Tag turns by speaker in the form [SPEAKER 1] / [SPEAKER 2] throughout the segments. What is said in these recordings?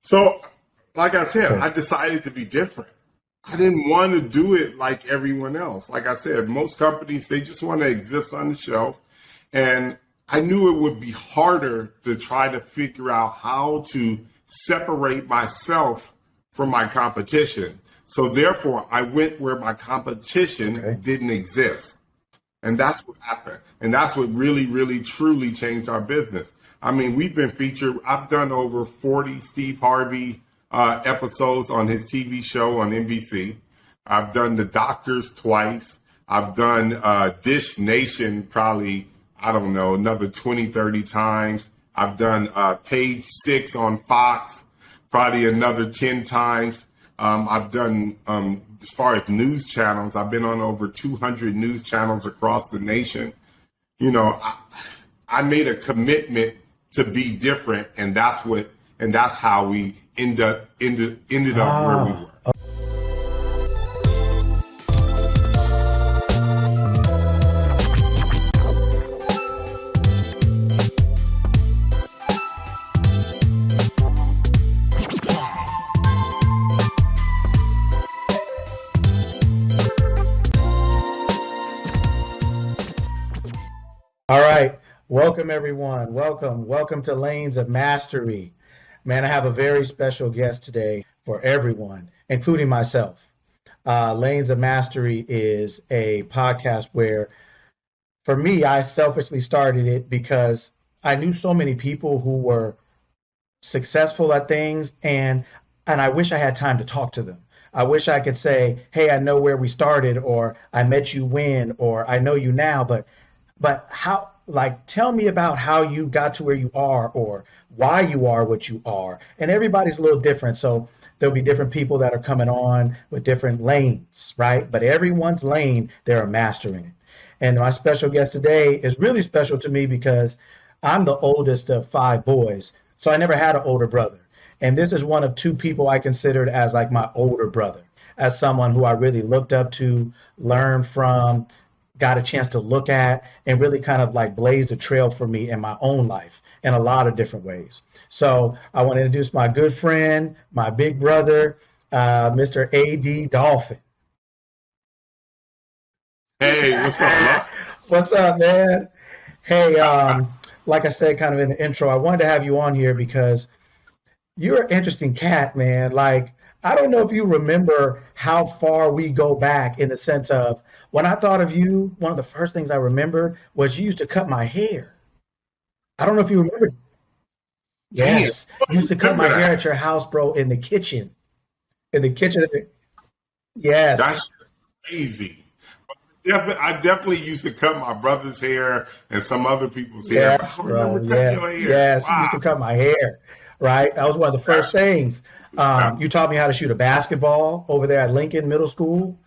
[SPEAKER 1] So, like I said, I decided to be different. I didn't want to do it like everyone else. Like I said, most companies, they just want to exist on the shelf. And I knew it would be harder to try to figure out how to separate myself from my competition. So therefore, I went where my competition didn't exist. And that's what happened. And that's what really, really, truly changed our business. I mean, we've been featured. I've done over 40 Steve Harvey episodes on his TV show on NBC. I've done The Doctors twice. I've done Dish Nation probably, I don't know, another 20, 30 times. I've done Page 6 on Fox probably another 10 times. I've done, as far as news channels, I've been on over 200 news channels across the nation. You know, I made a commitment to be different, and that's how we ended up where we were.
[SPEAKER 2] All right. Welcome, everyone. Welcome to Lanes of Mastery. Man, I have a very special guest today for everyone, including myself. Lanes of Mastery is a podcast where, for me, I selfishly started it because I knew so many people who were successful at things, and I wish I had time to talk to them. I wish I could say, hey, I know where we started, or I met you when, or I know you now, but how, like, tell me about how you got to where you are or why you are what you are. And everybody's a little different. So there'll be different people that are coming on with different lanes, right? But everyone's lane, they're a master in it. And my special guest today is really special to me because I'm the oldest of 5 boys. So I never had an older brother. And this is one of 2 people I considered as like my older brother, as someone who I really looked up to, learned from, got a chance to look at, and really kind of like blazed a trail for me in my own life in a lot of different ways. So I want to introduce my good friend, my big brother, Mr. AD Dolphin.
[SPEAKER 1] Hey, what's up?
[SPEAKER 2] What's up, man? Hey, like I said, kind of in the intro, I wanted to have you on here because you're an interesting cat, man. Like, I don't know if you remember how far we go back in the sense of, when I thought of you, one of the first things I remembered was you used to cut my hair. I don't know if you remember. Yes, you used to cut my hair at your house, bro, in the kitchen. In the kitchen. Yes.
[SPEAKER 1] That's crazy. I definitely used to cut my brother's hair and some other people's hair.
[SPEAKER 2] Yes, bro. Yes, wow. You used to cut my hair, right? That was one of the first things. You taught me how to shoot a basketball over there at Lincoln Middle School.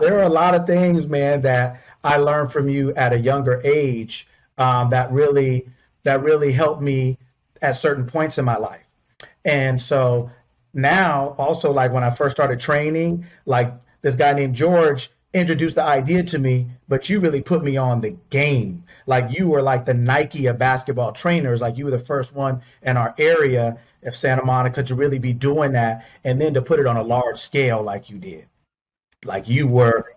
[SPEAKER 2] There are a lot of things, man, that I learned from you at a younger age that really helped me at certain points in my life. And so now also, like when I first started training, like this guy named George introduced the idea to me, but you really put me on the game. Like you were like the Nike of basketball trainers. Like you were the first one in our area of Santa Monica to really be doing that, and then to put it on a large scale like you did. Like you were.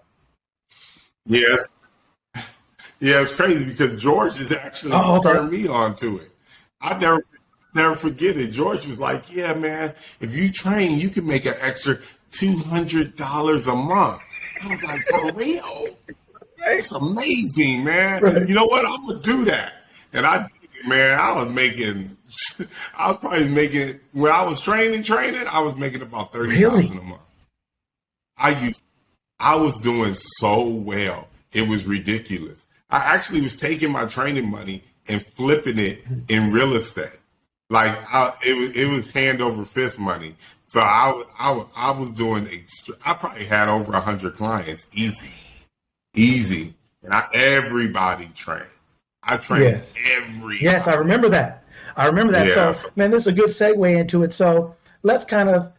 [SPEAKER 1] Yes. Yeah, it's crazy because George has actually turned me on to it. I never forget it. George was like, yeah, man, if you train, you can make an extra $200 a month. I was like, for real? That's amazing, man. Right. You know what? I'm going to do that. And I did it, man. I was probably making, when I was training, I was making about $30,000 a month. I was doing so well. It was ridiculous. I actually was taking my training money and flipping it in real estate. Like it was hand over fist money. So I was doing I probably had over 100 clients, easy. And everybody trained. I trained everybody.
[SPEAKER 2] Yes, I remember that. Yeah. So, man, this is a good segue into it. So let's kind of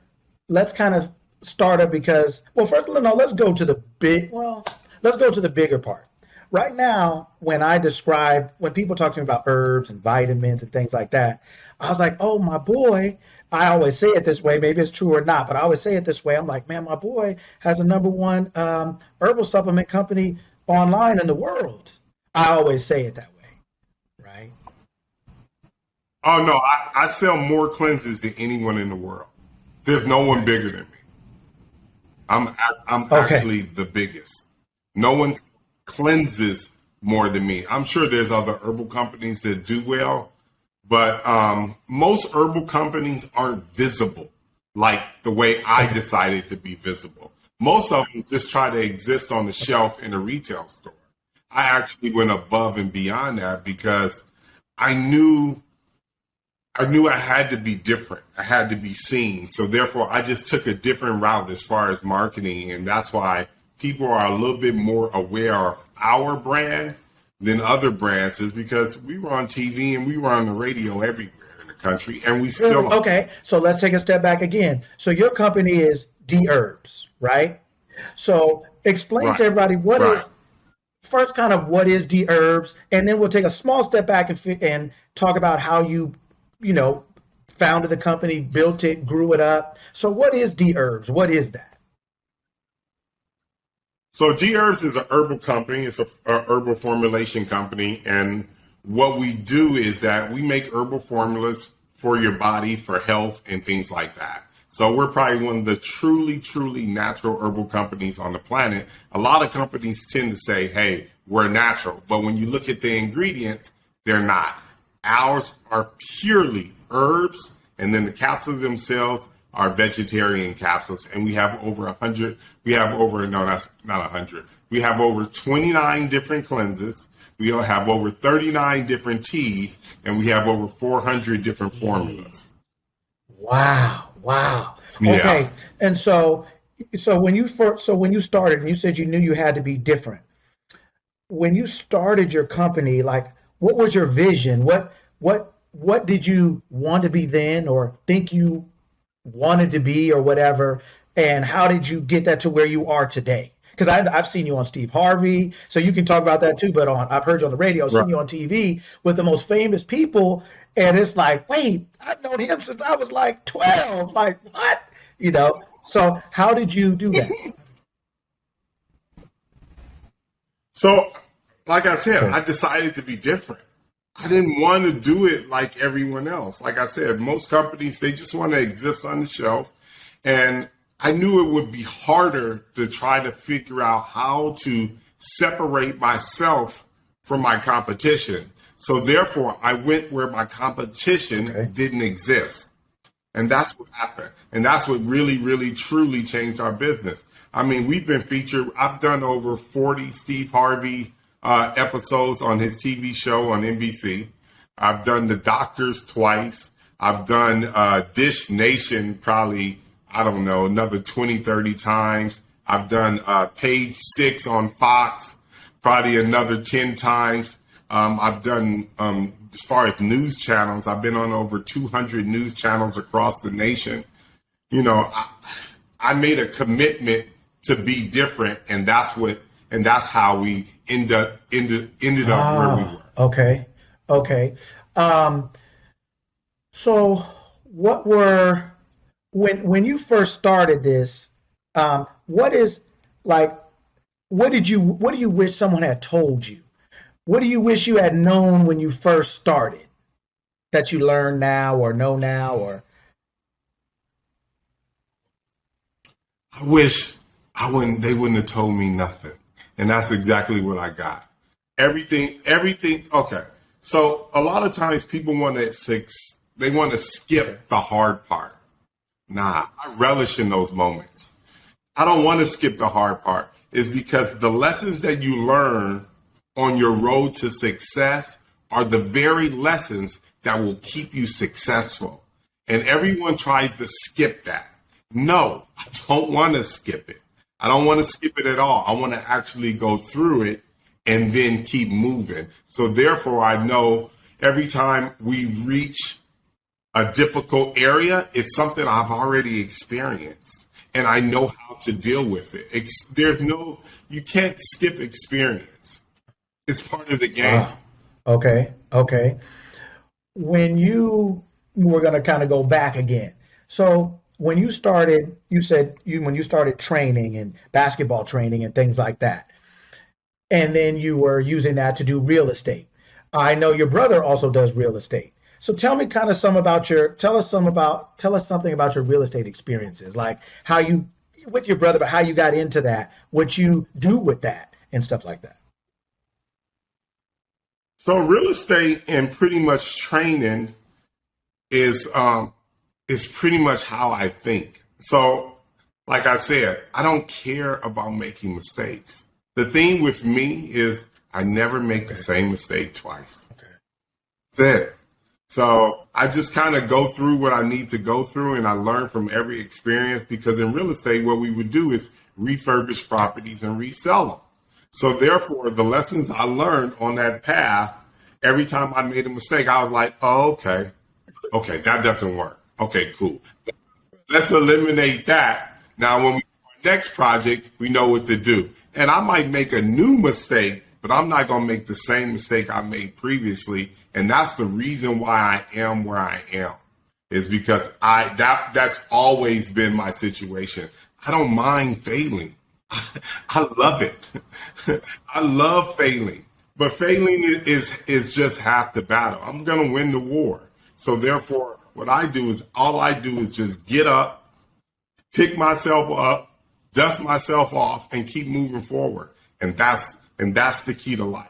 [SPEAKER 2] start up because, well, first, let's go to the bigger part, right now, when people talk to me about herbs and vitamins and things like that, I was like, oh, my boy, I always say it this way. Maybe it's true or not, but I always say it this way. I'm like, man, my boy has a number one herbal supplement company online in the world. I always say it that way, right?
[SPEAKER 1] Oh no, I sell more cleanses than anyone in the world. There's no one
[SPEAKER 2] Right.
[SPEAKER 1] bigger than me. I'm
[SPEAKER 2] Okay.
[SPEAKER 1] actually the biggest. No one cleanses more than me. I'm sure there's other herbal companies that do well, but most herbal companies aren't visible like the way I
[SPEAKER 2] Okay.
[SPEAKER 1] decided to be visible. Most of them just try to exist on the shelf in a retail store. I actually went above and beyond that because I knew I had to be different. I had to be seen. So therefore, I just took a different route as far as marketing. And that's why people are a little bit more aware of our brand than other brands is because we were on TV and we were on the radio everywhere in the country and we
[SPEAKER 2] Really?
[SPEAKER 1] still are.
[SPEAKER 2] Okay. So let's take a step back again. So your company is Dherbs, right? So explain
[SPEAKER 1] Right.
[SPEAKER 2] to everybody what
[SPEAKER 1] Right.
[SPEAKER 2] is first kind of what is Dherbs, and then we'll take a small step back and talk about how you know, founded the company, built it, grew it up. So what is Dherbs? What is that?
[SPEAKER 1] So G Herbs is a herbal company. It's a herbal formulation company, and what we do is that we make herbal formulas for your body for health and things like that. So we're probably one of the truly, truly natural herbal companies on the planet. A lot of companies tend to say, "Hey, we're natural," but when you look at the ingredients, they're not. Ours are purely herbs, and then the capsules themselves are vegetarian capsules. And we have over 100, we have over, no, that's not 100. We have over 29 different cleanses. We have over 39 different teas, and we have over 400 different formulas.
[SPEAKER 2] Wow, wow.
[SPEAKER 1] Yeah.
[SPEAKER 2] Okay, and so when you started, and you said you knew you had to be different. When you started your company, like what was your vision? What did you want to be then, or think you wanted to be, or whatever? And how did you get that to where you are today? Because I've seen you on Steve Harvey, so you can talk about that too. But I've heard you on the radio,
[SPEAKER 1] Right.
[SPEAKER 2] seen you on TV with the most famous people, and it's like, wait, I've known him since I was like 12. Like what? So how did you do that?
[SPEAKER 1] So, like I said,
[SPEAKER 2] Okay.
[SPEAKER 1] I decided to be different. I didn't want to do it like everyone else. Like I said, most companies, they just want to exist on the shelf. And I knew it would be harder to try to figure out how to separate myself from my competition. So therefore, I went where my competition
[SPEAKER 2] Okay.
[SPEAKER 1] didn't exist. And that's what happened. And that's what really, really, truly changed our business. I mean, we've been featured. I've done over 40 Steve Harvey episodes on his TV show on NBC. I've done The Doctors twice. I've done Dish Nation probably, I don't know, another 20, 30 times. I've done Page Six on Fox probably another 10 times. I've done, as far as news channels, I've been on over 200 news channels across the nation. You know, I made a commitment to be different, and that's how we ended up where we
[SPEAKER 2] Ah,
[SPEAKER 1] were.
[SPEAKER 2] okay. Okay. Um, so what were when you first started this, what is like what do you wish someone had told you? What do you wish you had known when you first started that you learn now or know now or
[SPEAKER 1] I wish they wouldn't have told me nothing. And that's exactly what I got. Everything. Okay. So a lot of times people they want to
[SPEAKER 2] okay.
[SPEAKER 1] skip the hard part. Nah, I relish in those moments. I don't want to skip the hard part is because the lessons that you learn on your road to success are the very lessons that will keep you successful. And everyone tries to skip that. No, I don't want to skip it. I don't want to skip it at all. I want to actually go through it and then keep moving. So therefore, I know every time we reach a difficult area, it's something I've already experienced and I know how to deal with it. You can't skip experience. It's part of the game.
[SPEAKER 2] Ah, okay, okay. When you We're going to kind of go back again. So when you started, you said when you started training and basketball training and things like that, and then you were using that to do real estate. I know your brother also does real estate. So tell me kind of some about your tell us something about your real estate experiences, like how you with your brother, but how you got into that, what you do with that, and stuff like that.
[SPEAKER 1] So real estate and pretty much training is is pretty much how I think. So like I said, I don't care about making mistakes. The thing with me is I never make the
[SPEAKER 2] Okay.
[SPEAKER 1] same mistake twice.
[SPEAKER 2] Okay.
[SPEAKER 1] That's it. So I just kind of go through what I need to go through and I learn from every experience because in real estate, what we would do is refurbish properties and resell them. So therefore, the lessons I learned on that path, every time I made a mistake, I was like, oh, okay, that doesn't work. Okay, cool. Let's eliminate that. Now, when we do our next project, we know what to do. And I might make a new mistake, but I'm not going to make the same mistake I made previously. And that's the reason why I am where I am, is because that's always been my situation. I don't mind failing. I love it. I love failing. But failing is just half the battle. I'm going to win the war. So therefore, what I do is all I do is just get up, pick myself up, dust myself off, and keep moving forward. And that's the key to life.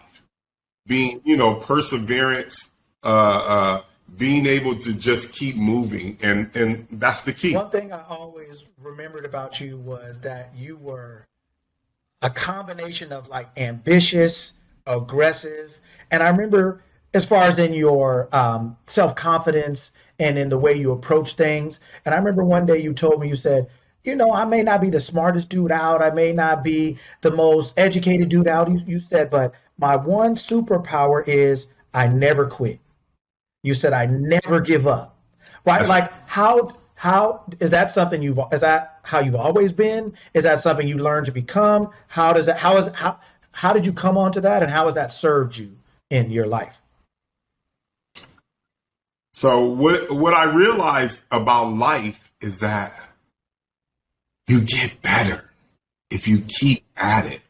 [SPEAKER 1] Being, perseverance, being able to just keep moving, and that's the key.
[SPEAKER 2] One thing I always remembered about you was that you were a combination of like ambitious, aggressive, and I remember as far as in your self confidence and in the way you approach things. And I remember one day you told me, you said, I may not be the smartest dude out, I may not be the most educated dude out. You said, but my one superpower is I never quit. You said I never give up, right?
[SPEAKER 1] That's,
[SPEAKER 2] Like how is that something is that how you've always been? Is that something you learned to become? How did you come onto that, and how has that served you in your life?
[SPEAKER 1] so what I realized about life is that you get better if you keep at it.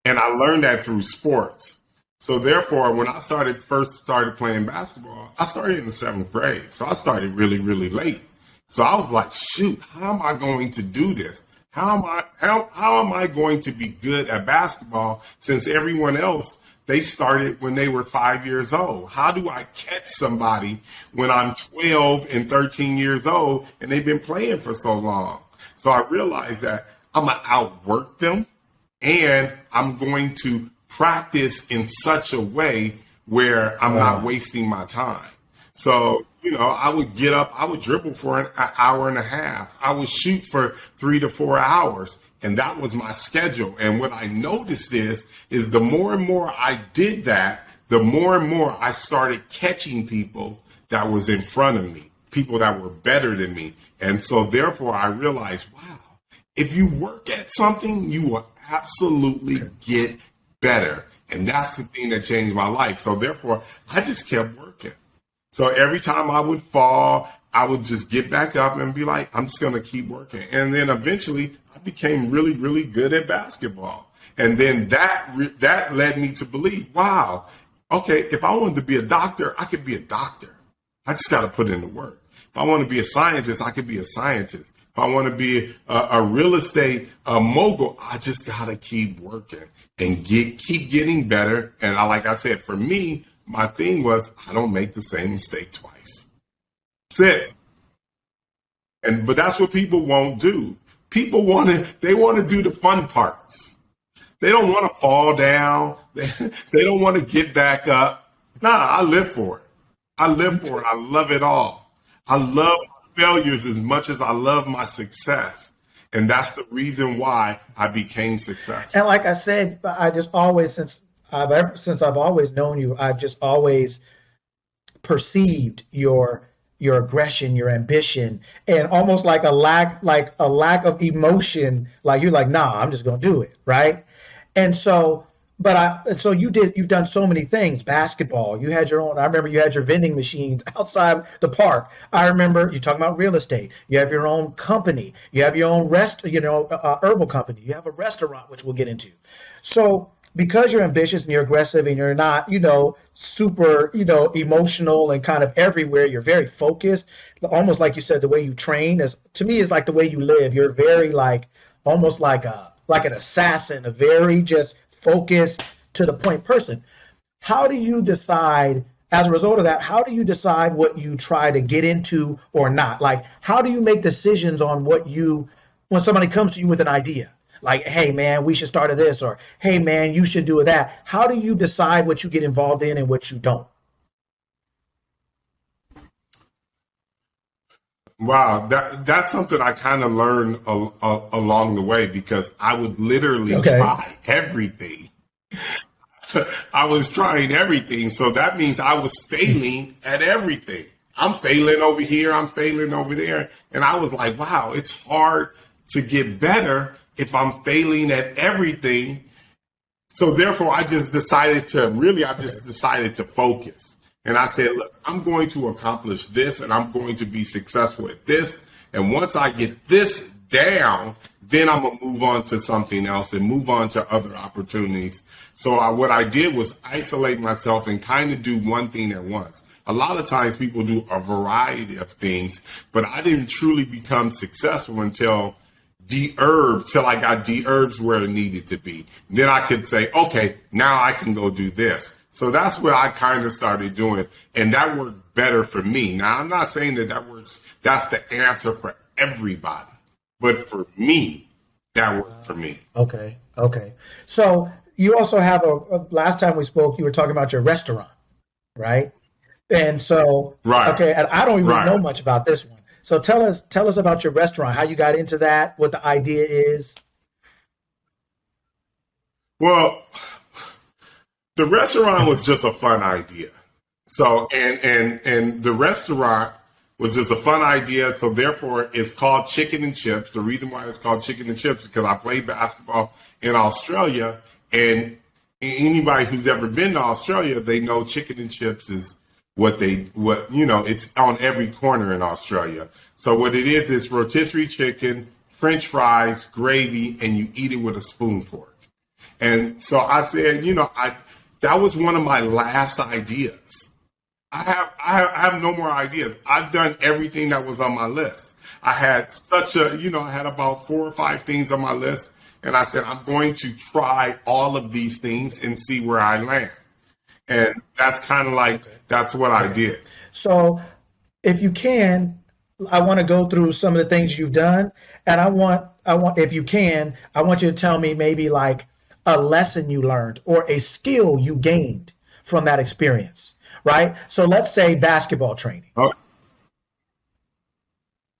[SPEAKER 1] And I learned that through sports. So therefore, when I first started playing basketball, I started in the seventh grade. So I started really, really late. So I was like, shoot, how am I going to do this? How am I going to be good at basketball since everyone else they started when they were 5 years old? How do I catch somebody when I'm 12 and 13 years old and they've been playing for so long? So I realized that I'm gonna outwork them and I'm going to practice in such a way where I'm not
[SPEAKER 2] Wow.
[SPEAKER 1] wasting my time. So, I would get up, I would dribble for an hour and a half. I would shoot for 3 to 4 hours. And that was my schedule. And what I noticed is the more and more I did that, the more and more I started catching people that was in front of me, people that were better than me. And so therefore I realized, wow, if you work at something, you will absolutely get better. And that's the thing that changed my life. So therefore I just kept working. So every time I would fall, I would just get back up and be like, I'm just going to keep working. And then eventually I became really, really good at basketball. And then that led me to believe, wow, okay, if I wanted to be a doctor, I could be a doctor. I just got to put in the work. If I want to be a scientist, I could be a scientist. If I want to be a real estate mogul, I just got to keep working and keep getting better. And like I said, for me, my thing was I don't make the same mistake twice. That's it. But that's what people won't do. They want to do the fun parts. They don't want to fall down. They don't want to get back up. Nah, I live for it. I live for it. I love it all. I love my failures as much as I love my success. And that's the reason why I became successful.
[SPEAKER 2] And like I said, I just always since I've always known you, I've just always perceived your aggression, your ambition, and almost like a lack of emotion. Like you're like, nah, I'm just gonna do it, right? And so, so you've done so many things. Basketball, you had your own. I remember you had your vending machines outside the park. I remember you talking about real estate. You have your own company. You have your own herbal company. You have a restaurant, which we'll get into. So because you're ambitious and you're aggressive and you're not, super, emotional and kind of everywhere, you're very focused. Almost like you said, the way you train is, to me, is like the way you live. You're very like, almost like an assassin, a very just focused to the point person. How do you decide, as a result of that, how do you decide what you try to get into or not? Like, how do you make decisions on when somebody comes to you with an idea? Like, hey man, we should start at this, or hey man, you should do that. How do you decide what you get involved in and what you don't?
[SPEAKER 1] Wow, that's something I kind of learned along the way because I would literally
[SPEAKER 2] Okay.
[SPEAKER 1] try everything. I was trying everything, so that means I was failing at everything. I'm failing over here, I'm failing over there, and I was like, wow, it's hard to get better if I'm failing at everything. So therefore, I just decided to focus. And I said, look, I'm going to accomplish this and I'm going to be successful at this. And once I get this down, then I'm going to move on to something else and move on to other opportunities. So what I did was isolate myself and kind of do one thing at once. A lot of times people do a variety of things, but I didn't truly become successful until till I got Dherbs where it needed to be. Then I could say, okay, now I can go do this. So that's what I kind of started doing. And that worked better for me. Now, I'm not saying that works. That's the answer for everybody. But for me, that worked for me.
[SPEAKER 2] Okay. Okay. So you also have last time we spoke, you were talking about your restaurant, right? And so,
[SPEAKER 1] Right.
[SPEAKER 2] okay, and I don't even know
[SPEAKER 1] Right.
[SPEAKER 2] much about this one. So tell us about your restaurant, how you got into that, what the idea is.
[SPEAKER 1] Well, the restaurant was just a fun idea. So and the restaurant was just a fun idea. So therefore it's called Chicken and Chips. The reason why it's called Chicken and Chips is because I played basketball in Australia, and anybody who's ever been to Australia, they know chicken and chips is it's on every corner in Australia. So what it is rotisserie chicken, French fries, gravy, and you eat it with a spoon fork. And so I said, that was one of my last ideas. I have no more ideas. I've done everything that was on my list. I had I had about 4 or 5 things on my list, and I said I'm going to try all of these things and see where I land. And that's kind of like that's what I did.
[SPEAKER 2] So if you can, I want to go through some of the things you've done, and if you can, I want you to tell me maybe like a lesson you learned or a skill you gained from that experience, right? So let's say basketball training.
[SPEAKER 1] Oh,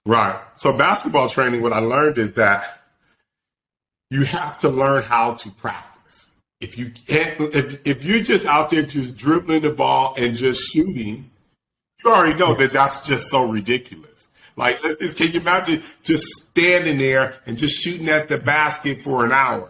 [SPEAKER 1] right. So basketball training, what I learned is that you have to learn how to practice. If you can't, if you're just out there just dribbling the ball and just shooting, you already know that
[SPEAKER 2] Yes.
[SPEAKER 1] that's just so ridiculous. Like, can you imagine just standing there and just shooting at the basket for an hour?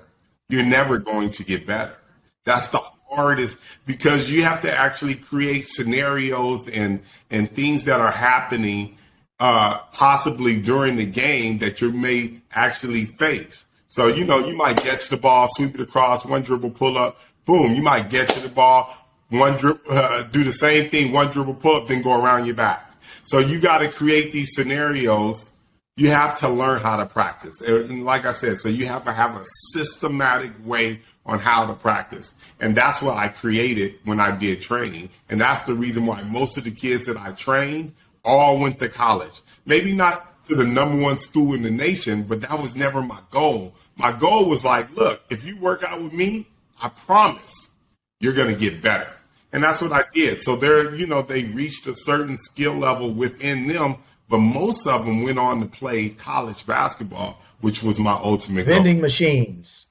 [SPEAKER 1] You're never going to get better. That's the hardest because you have to actually create scenarios and things that are happening possibly during the game that you may actually face. So, you might catch the ball, sweep it across, one dribble, pull up, boom. You might get to the ball, do the same thing, one dribble, pull up, then go around your back. So you got to create these scenarios. You have to learn how to practice. And like I said, so you have to have a systematic way on how to practice. And that's what I created when I did training. And that's the reason why most of the kids that I trained all went to college. Maybe not to the #1 school in the nation, but that was never my goal. My goal was like, look, if you work out with me, I promise you're going to get better. And that's what I did. So they reached a certain skill level within them, but most of them went on to play college basketball, which was my ultimate goal.
[SPEAKER 2] Vending machines.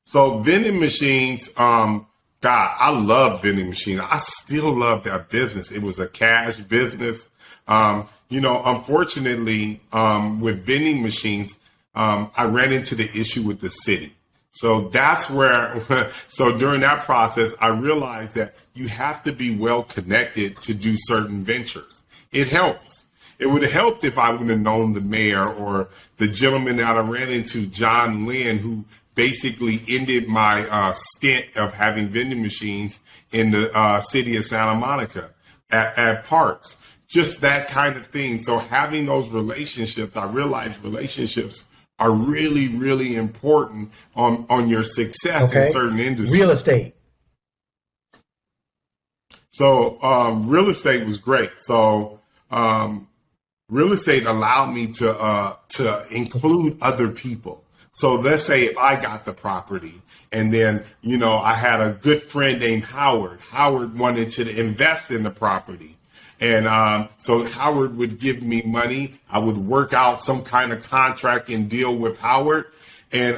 [SPEAKER 1] So vending machines, I love vending machines. I still love that business. It was a cash business. Unfortunately, with vending machines, I ran into the issue with the city. So that's where, so during that process, I realized that you have to be well connected to do certain ventures. It helps. It would have helped if I would have known the mayor or the gentleman that I ran into, John Lynn, who basically ended my stint of having vending machines in the city of Santa Monica at parks. Just that kind of thing. So having those relationships, I realized relationships are really, really important on your success in certain industries.
[SPEAKER 2] Real estate.
[SPEAKER 1] So real estate was great. So real estate allowed me to include other people. So let's say if I got the property and then, I had a good friend named Howard. Howard wanted to invest in the property. And so Howard would give me money. I would work out some kind of contract and deal with Howard and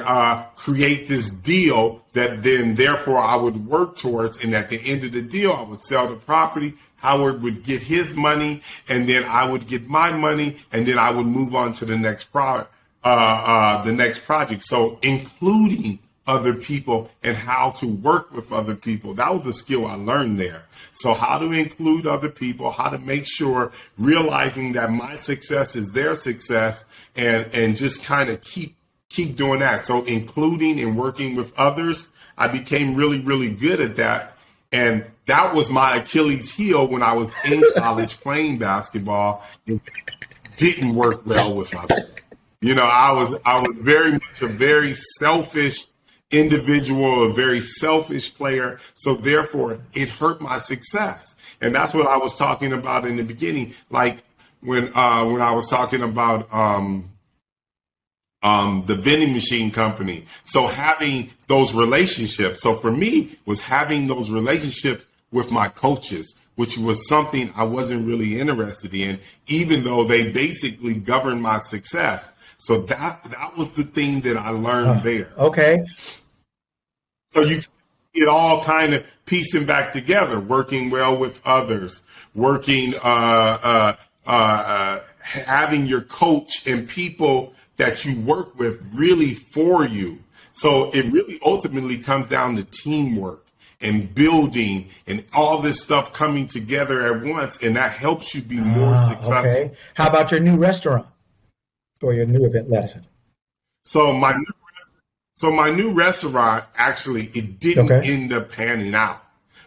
[SPEAKER 1] create this deal that then therefore I would work towards. And at the end of the deal, I would sell the property. Howard would get his money and then I would get my money and then I would move on to the next project. So including other people and how to work with other people. That was a skill I learned there. So how to include other people, how to make sure, realizing that my success is their success and just kind of keep doing that. So including and working with others, I became really, really good at that. And that was my Achilles heel when I was in college playing basketball. It didn't work well with others. I was very much a very selfish individual, a very selfish player. So therefore it hurt my success. And that's what I was talking about in the beginning. Like when I was talking about the vending machine company. So having those relationships. So for me was having those relationships with my coaches, which was something I wasn't really interested in, even though they basically governed my success. So that was the thing that I learned there.
[SPEAKER 2] Okay.
[SPEAKER 1] So you get all kind of piecing back together, working well with others, working, having your coach and people that you work with really for you. So it really ultimately comes down to teamwork and building and all this stuff coming together at once. And that helps you be more successful. Okay.
[SPEAKER 2] How about your new restaurant or your new event lesson?
[SPEAKER 1] So my new restaurant, actually, it didn't end up panning out.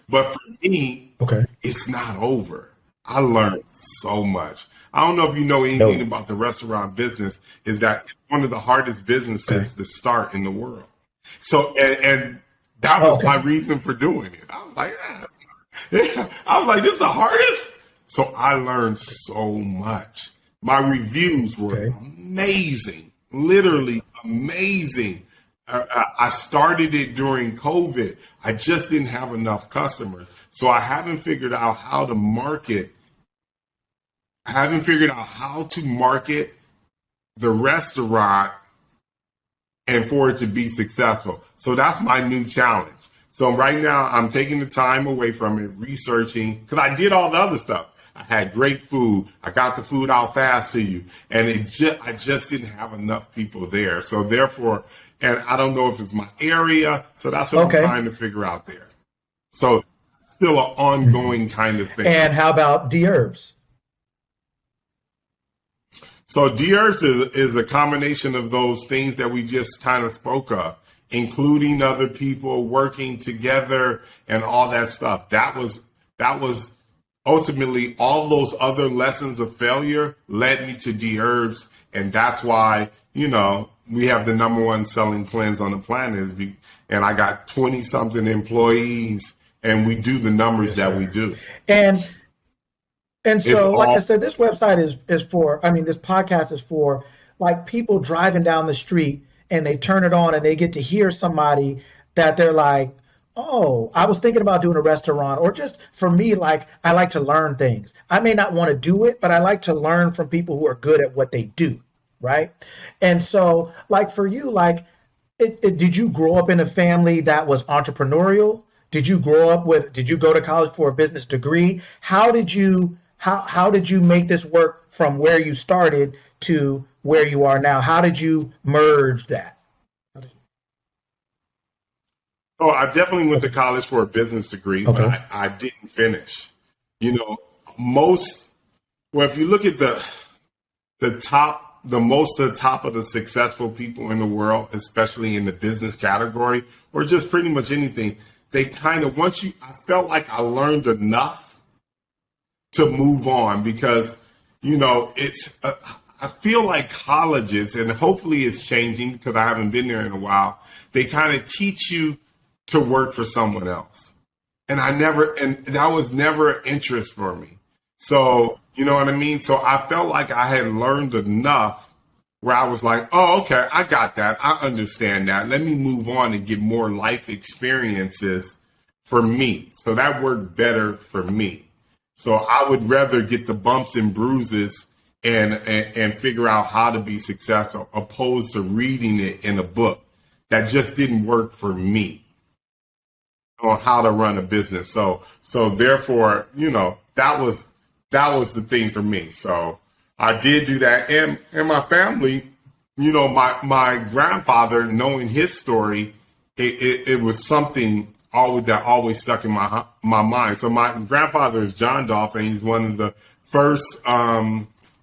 [SPEAKER 1] But for me, it's not over. I learned so much. I don't know if you know anything about the restaurant business, is that it's one of the hardest businesses to start in the world. So, and that was my reason for doing it. I was like, this is the hardest. So I learned so much. My reviews were amazing, literally amazing. I started it during COVID. I just didn't have enough customers. So I haven't figured out how to market. I haven't figured out how to market the restaurant and for it to be successful. So that's my new challenge. So right now I'm taking the time away from it, researching, because I did all the other stuff. I had great food. I got the food out fast to you. And I just didn't have enough people there. So therefore, and I don't know if it's my area. So that's what I'm trying to figure out there. So still an ongoing kind of thing.
[SPEAKER 2] And how about Dherbs?
[SPEAKER 1] So Dherbs is a combination of those things that we just kind of spoke of, including other people, working together and all that stuff. That was ultimately all those other lessons of failure led me to Dherbs. And that's why, we have the number one selling cleanse on the planet. And I got 20 something employees and we do the numbers that we do.
[SPEAKER 2] And so, like I said, this website is for, this podcast is for like people driving down the street and they turn it on and they get to hear somebody that they're like, oh, I was thinking about doing a restaurant. Or just for me, like, I like to learn things. I may not want to do it, but I like to learn from people who are good at what they do. Right. And so, like, for you, like, did you grow up in a family that was entrepreneurial? Did you go to college for a business degree? How did you make this work from where you started to where you are now? How did you merge that?
[SPEAKER 1] Oh, I definitely went to college for a business degree, but
[SPEAKER 2] Okay.
[SPEAKER 1] I didn't finish. You know, most, well, if you look at the top of the successful people in the world, especially in the business category, or just pretty much anything, they kind of, I felt like I learned enough to move on because, I feel like colleges, and hopefully it's changing because I haven't been there in a while, they kind of teach you to work for someone else. And that was never an interest for me. So, you know what I mean? So I felt like I had learned enough where I was like, oh, okay, I got that. I understand that. Let me move on and get more life experiences for me. So that worked better for me. So I would rather get the bumps and bruises and figure out how to be successful opposed to reading it in a book that just didn't work for me on how to run a business. So therefore, that was the thing for me. So I did do that. And my family, my grandfather, knowing his story, it was something that always stuck in my mind. So my grandfather is John Dolphin. He's one of the first,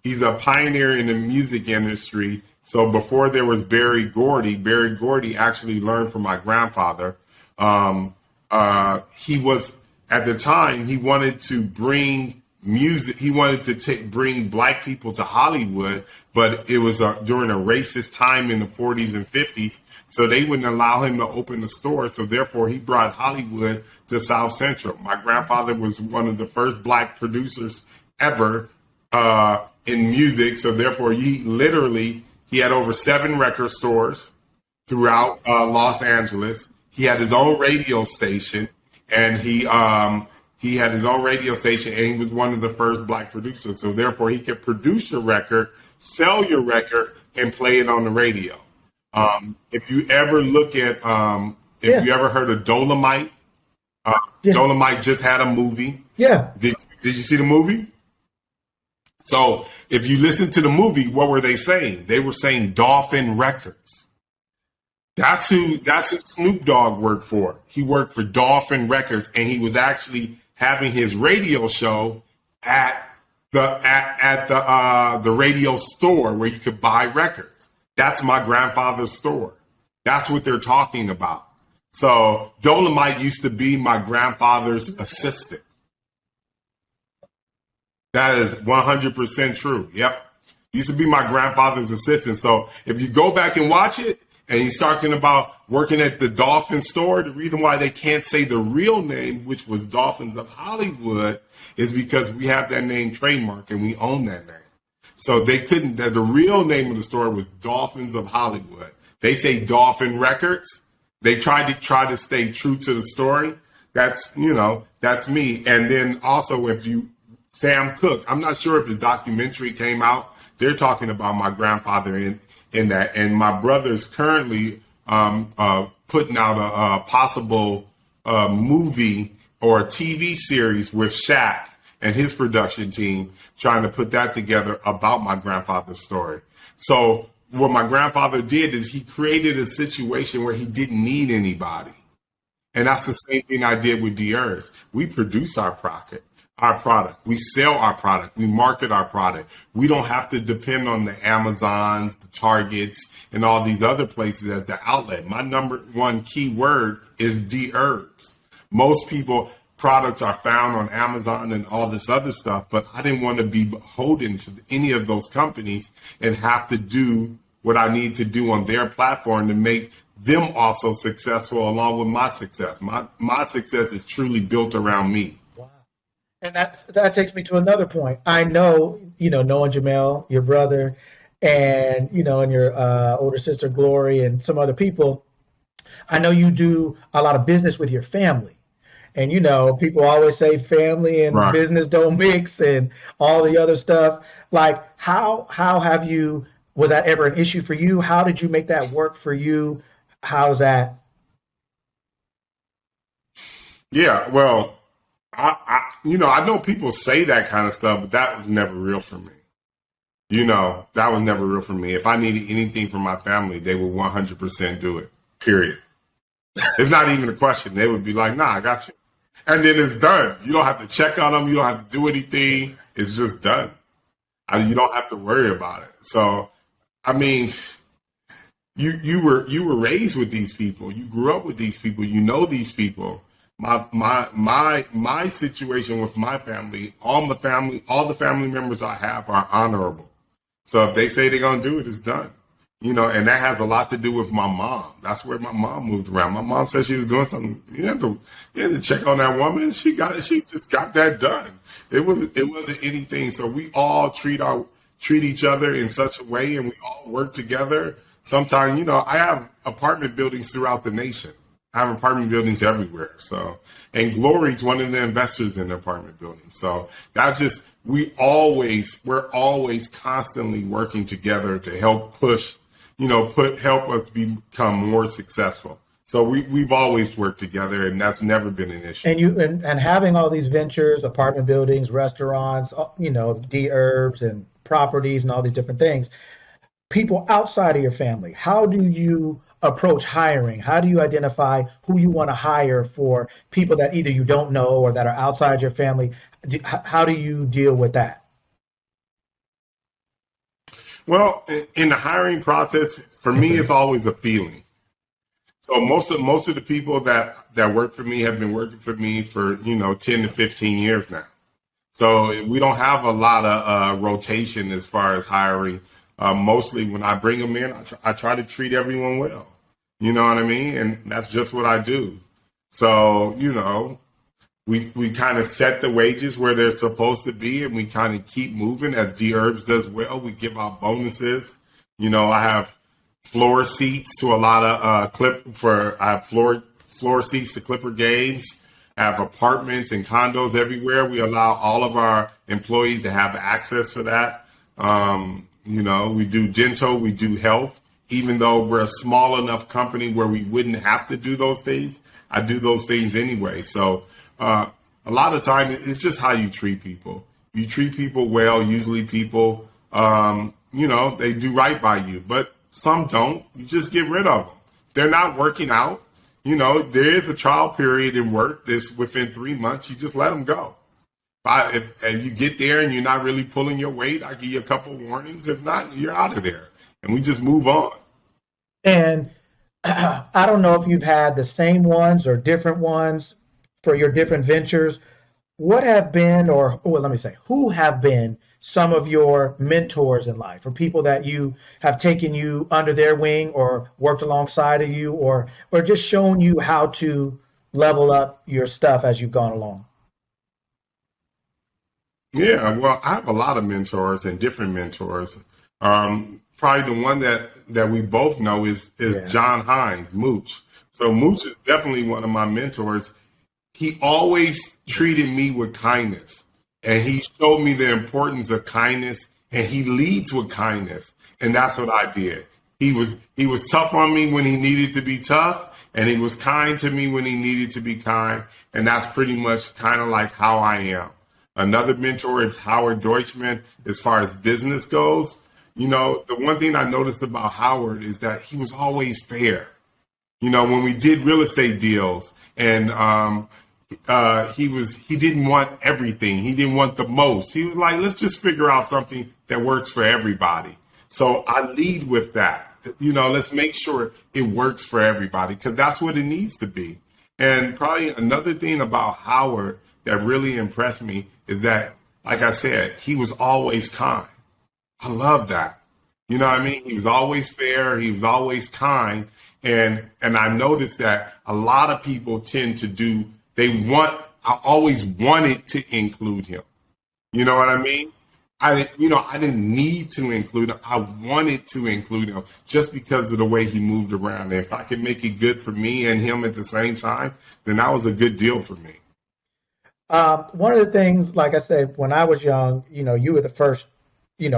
[SPEAKER 1] he's a pioneer in the music industry. So before there was Berry Gordy actually learned from my grandfather. He was, at the time, he wanted to bring music. He wanted to bring black people to Hollywood, but it was during a racist time in the 40s and 50s. So they wouldn't allow him to open the store. So therefore, he brought Hollywood to South Central. My grandfather was one of the first black producers ever in music. So therefore, he had over 7 record stores throughout Los Angeles. He had his own radio station, and he had his own radio station, and he was one of the first black producers. So therefore, he could produce your record, sell your record, and play it on the radio. If you ever look at, you ever heard of Dolomite, Dolomite just had a movie.
[SPEAKER 2] Yeah.
[SPEAKER 1] Did you see the movie? So if you listen to the movie, what were they saying? They were saying Dolphin Records. That's who Snoop Dogg worked for. He worked for Dolphin Records, and he was actually having his radio show at the radio store where you could buy records. That's my grandfather's store. That's what they're talking about. So Dolomite used to be my grandfather's assistant. That is 100% true. Yep. Used to be my grandfather's assistant. So if you go back and watch it, and he's talking about working at the Dolphin store, the reason why they can't say the real name, which was Dolphins of Hollywood, is because we have that name trademark and we own that name. So they couldn't, the real name of the store was Dolphins of Hollywood. They say Dolphin Records. They try to stay true to the story. That's me. And then also Sam Cooke, I'm not sure if his documentary came out. They're talking about my grandfather in that. And my brother's currently putting out a possible movie or a TV series with Shaq and his production team, trying to put that together about my grandfather's story. So what my grandfather did is he created a situation where he didn't need anybody. And that's the same thing I did with Dherbs. We produce our product. We sell our product. We market our product. We don't have to depend on the Amazons, the Targets, and all these other places as the outlet. My number one key word is Dherbs. Most people, products are found on Amazon and all this other stuff, but I didn't want to be beholden to any of those companies and have to do what I need to do on their platform to make them also successful along with my success. My success is truly built around me.
[SPEAKER 2] And that takes me to another point. I know, knowing Jamel, your brother, and, and your older sister, Glory, and some other people, I know you do a lot of business with your family. And, people always say family and
[SPEAKER 1] Right.
[SPEAKER 2] business don't mix and all the other stuff. Like, how have you, was that ever an issue for you? How did you make that work for you? How's that?
[SPEAKER 1] Yeah, well, I know people say that kind of stuff, but that was never real for me. That was never real for me. If I needed anything from my family, they would 100% do it, period. It's not even a question. They would be like, nah, I got you. And then it's done. You don't have to check on them. You don't have to do anything. It's just done. You don't have to worry about it. So, I mean, you were raised with these people. You grew up with these people. You know these people. My situation with my family, all the family members I have are honorable. So if they say they're gonna do it, it's done. And that has a lot to do with my mom. That's where my mom moved around. My mom said she was doing something. You had to check on that woman. She got it. She just got that done. It wasn't anything. So we all treat each other in such a way, and we all work together. Sometimes, I have apartment buildings throughout the nation. I have apartment buildings everywhere. So, and Glory's one of the investors in the apartment building. So that's just, we're always constantly working together to help push, help us become more successfr So we've always worked together, and that's never been an issue.
[SPEAKER 2] And having all these ventures, apartment buildings, restaurants, Dherbs and properties and all these different things, people outside of your family, how do you approach hiring? How do you identify who you want to hire for people that either you don't know or that are outside your family? How do you deal with that?
[SPEAKER 1] Well, in the hiring process, for me, it's always a feeling. So most of the people that work for me have been working for me for 10 to 15 years now. So we don't have a lot of rotation as far as hiring. Mostly when I bring them in, I try to treat everyone well. You know what I mean? And that's just what I do. So, we kind of set the wages where they're supposed to be, and we kind of keep moving. As Dherbs does well, we give out bonuses. I have floor seats to a lot of I have floor seats to Clipper games. I have apartments and condos everywhere. We allow all of our employees to have access for that. We do dental, we do health. Even though we're a small enough company where we wouldn't have to do those things, I do those things anyway. So a lot of time it's just how you treat people. You treat people well. Usually people, they do right by you, but some don't. You just get rid of them. They're not working out. There is a trial period in work. This within 3 months, you just let them go. If you get there and you're not really pulling your weight, I give you a couple warnings. If not, you're out of there. And we just move on.
[SPEAKER 2] And I don't know if you've had the same ones or different ones for your different ventures. What have been, who have been some of your mentors in life, or people that you have taken you under their wing or worked alongside of you, or just shown you how to level up your stuff as you've gone along?
[SPEAKER 1] Yeah, well, I have a lot of mentors and different mentors. Probably the one that we both know is John Hines, Mooch. So Mooch is definitely one of my mentors. He always treated me with kindness, and he showed me the importance of kindness, and he leads with kindness. And that's what I did. He was tough on me when he needed to be tough, and he was kind to me when he needed to be kind. And that's pretty much kind of like how I am. Another mentor is Howard Deutschman as far as business goes. The one thing I noticed about Howard is that he was always fair. When we did real estate deals, and he didn't want everything. He didn't want the most. He was like, let's just figure out something that works for everybody. So I lead with that. Let's make sure it works for everybody, because that's what it needs to be. And probably another thing about Howard that really impressed me is that, like I said, he was always kind. I love that. You know what I mean? He was always fair. He was always kind. And I noticed that a lot of people tend to I always wanted to include him. You know what I mean? I didn't need to include him. I wanted to include him just because of the way he moved around. And if I could make it good for me and him at the same time, then that was a good deal for me.
[SPEAKER 2] One of the things, like I said, when I was young, you were the first,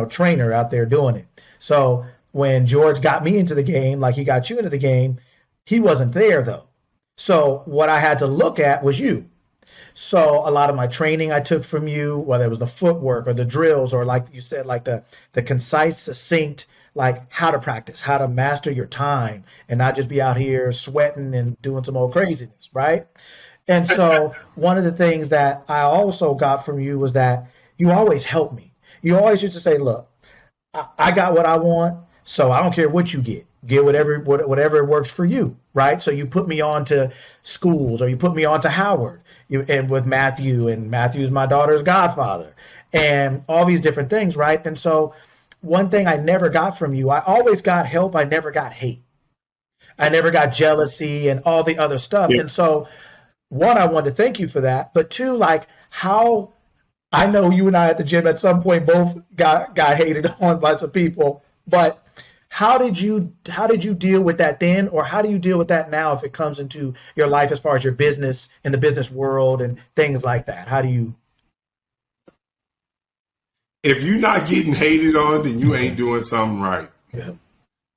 [SPEAKER 2] trainer out there doing it. So when George got me into the game, like he got you into the game, he wasn't there though. So what I had to look at was you. So a lot of my training I took from you, whether it was the footwork or the drills, or like you said, like the concise, succinct, like how to practice, how to master your time and not just be out here sweating and doing some old craziness, right? And so one of the things that I also got from you was that you always help me. You always used to say, look, I got what I want, so I don't care what you get. Get whatever works for you, right? So you put me on to schools, or you put me on to Howard, and with Matthew, and Matthew's my daughter's godfather, and all these different things, right? And so one thing I never got from you, I always got help. I never got hate. I never got jealousy and all the other stuff.
[SPEAKER 1] Yeah.
[SPEAKER 2] And so one, I wanted to thank you for that, but two, like how I know you and I at the gym at some point both got hated on by some people, but how did you deal with that then, or how do you deal with that now if it comes into your life as far as your business in the business world and things like that? How do you?
[SPEAKER 1] If you're not getting hated on, then you ain't doing something right.
[SPEAKER 2] Yeah.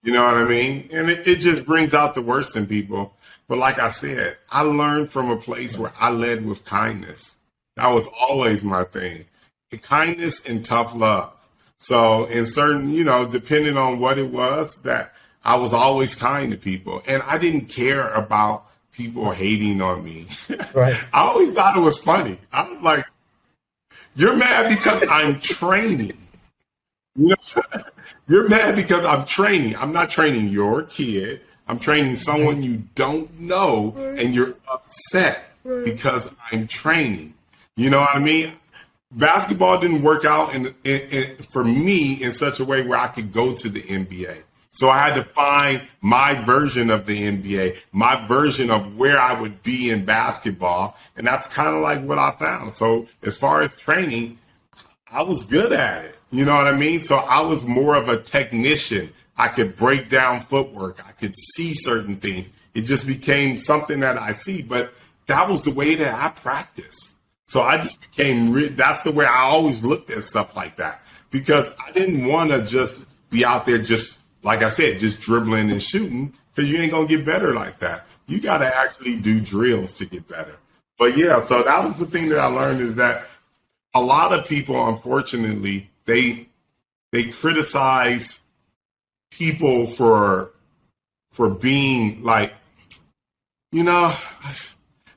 [SPEAKER 1] You know what I mean? And it just brings out the worst in people. But like I said, I learned from a place where I led with kindness. That was always my thing. Kindness and tough love. So in certain, depending on what it was, that I was always kind to people. And I didn't care about people hating on me.
[SPEAKER 2] Right.
[SPEAKER 1] I always thought it was funny. I was like, you're mad because I'm training. You know, you're mad because I'm training. I'm not training your kid. I'm training someone you don't know, and you're upset because I'm training. You know what I mean? Basketball didn't work out for me in such a way where I could go to the NBA. So I had to find my version of the NBA, my version of where I would be in basketball. And that's kind of like what I found. So as far as training, I was good at it. You know what I mean? So I was more of a technician. I could break down footwork. I could see certain things. It just became something that I see. But that was the way that I practiced. So I just became, that's the way I always looked at stuff like that. Because I didn't want to just be out there just, like I said, just dribbling and shooting, because you ain't going to get better like that. You got to actually do drills to get better. But yeah, so that was the thing that I learned, is that a lot of people, unfortunately, they criticize people for being like,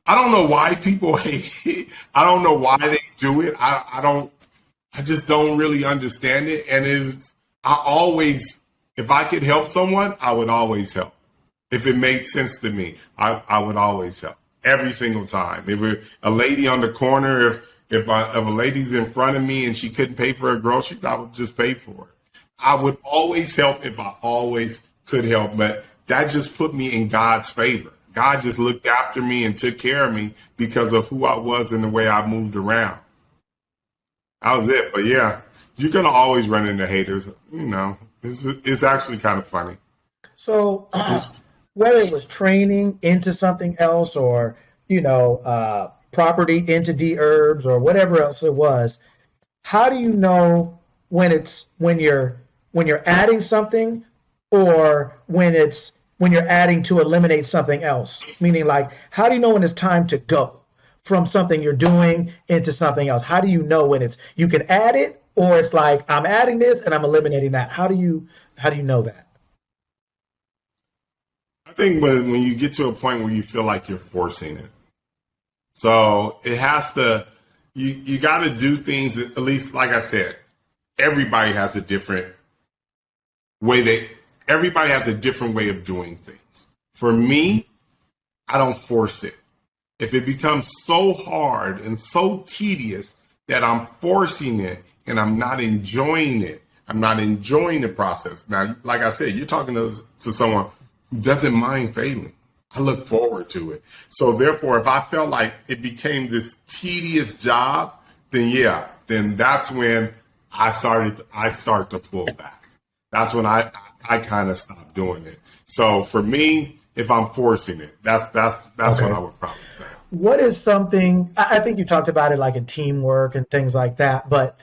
[SPEAKER 1] I don't know why people hate it. I don't know why they do it. I just don't really understand it. And if I could help someone, I would always help. If it made sense to me, I would always help every single time. If a lady on the corner, if a lady's in front of me and she couldn't pay for her groceries, I would just pay for it. I would always help if I always could help. But that just put me in God's favor. God just looked after me and took care of me because of who I was and the way I moved around. That was it. But yeah, you're going to always run into haters. It's actually kind of funny.
[SPEAKER 2] So whether it was training into something else, or, property into Dherbs, or whatever else it was, how do you know when you're adding something, or when you're adding to eliminate something else? Meaning, like, how do you know when it's time to go from something you're doing into something else? How do you know when you can add it, or it's like, I'm adding this and I'm eliminating that? How do you know that?
[SPEAKER 1] I think when you get to a point where you feel like you're forcing it. So it has to, you got to do things, at least, like I said, everybody has a different way of doing things. For me, I don't force it. If it becomes so hard and so tedious that I'm forcing it and I'm not enjoying it, I'm not enjoying the process. Now, like I said, you're talking to someone who doesn't mind failing. I look forward to it. So therefore, if I felt like it became this tedious job, then that's when I start to pull back. That's when I kind of stopped doing it. So for me, if I'm forcing it, that's okay. What I would probably say.
[SPEAKER 2] What is something, I think you talked about it like in teamwork and things like that, but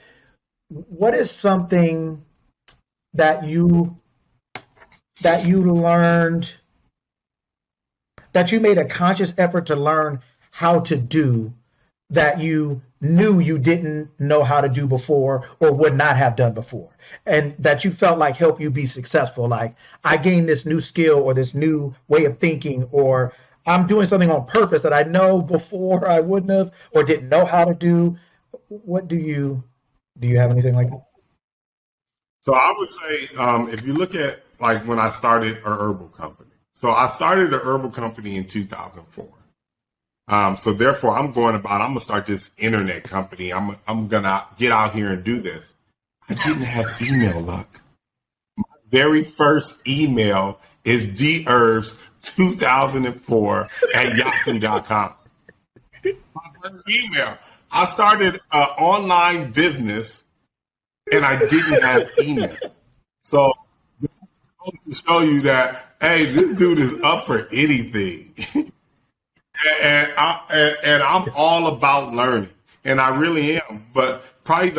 [SPEAKER 2] what is something that you learned, that you made a conscious effort to learn how to do, that you knew you didn't know how to do before or would not have done before, and that you felt like helped you be successful? Like, I gained this new skill or this new way of thinking, or I'm doing something on purpose that I know before I wouldn't have or didn't know how to do. What do you have anything like that?
[SPEAKER 1] So I would say, if you look at like when I started a herbal company. So I started a herbal company in 2004. So therefore, I'm gonna start this internet company. I'm gonna get out here and do this. I didn't have email luck. Very first email is Dherbs 2004 at yahoo.com. My first email. I started an online business and I didn't have email. So to show you that, hey, this dude is up for anything. and I'm all about learning, and I really am. But probably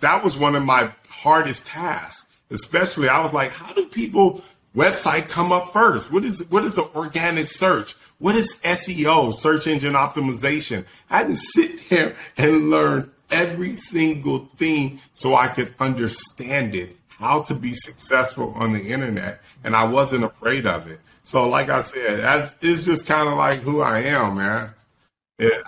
[SPEAKER 1] that was one of my hardest tasks. Especially, I was like, how do people website come up first? What is an organic search? What is SEO, search engine optimization? I had to sit there and learn every single thing so I could understand it, how to be successful on the internet, and I wasn't afraid of it. So, like I said, it's just kind of like who I am, man. Yeah.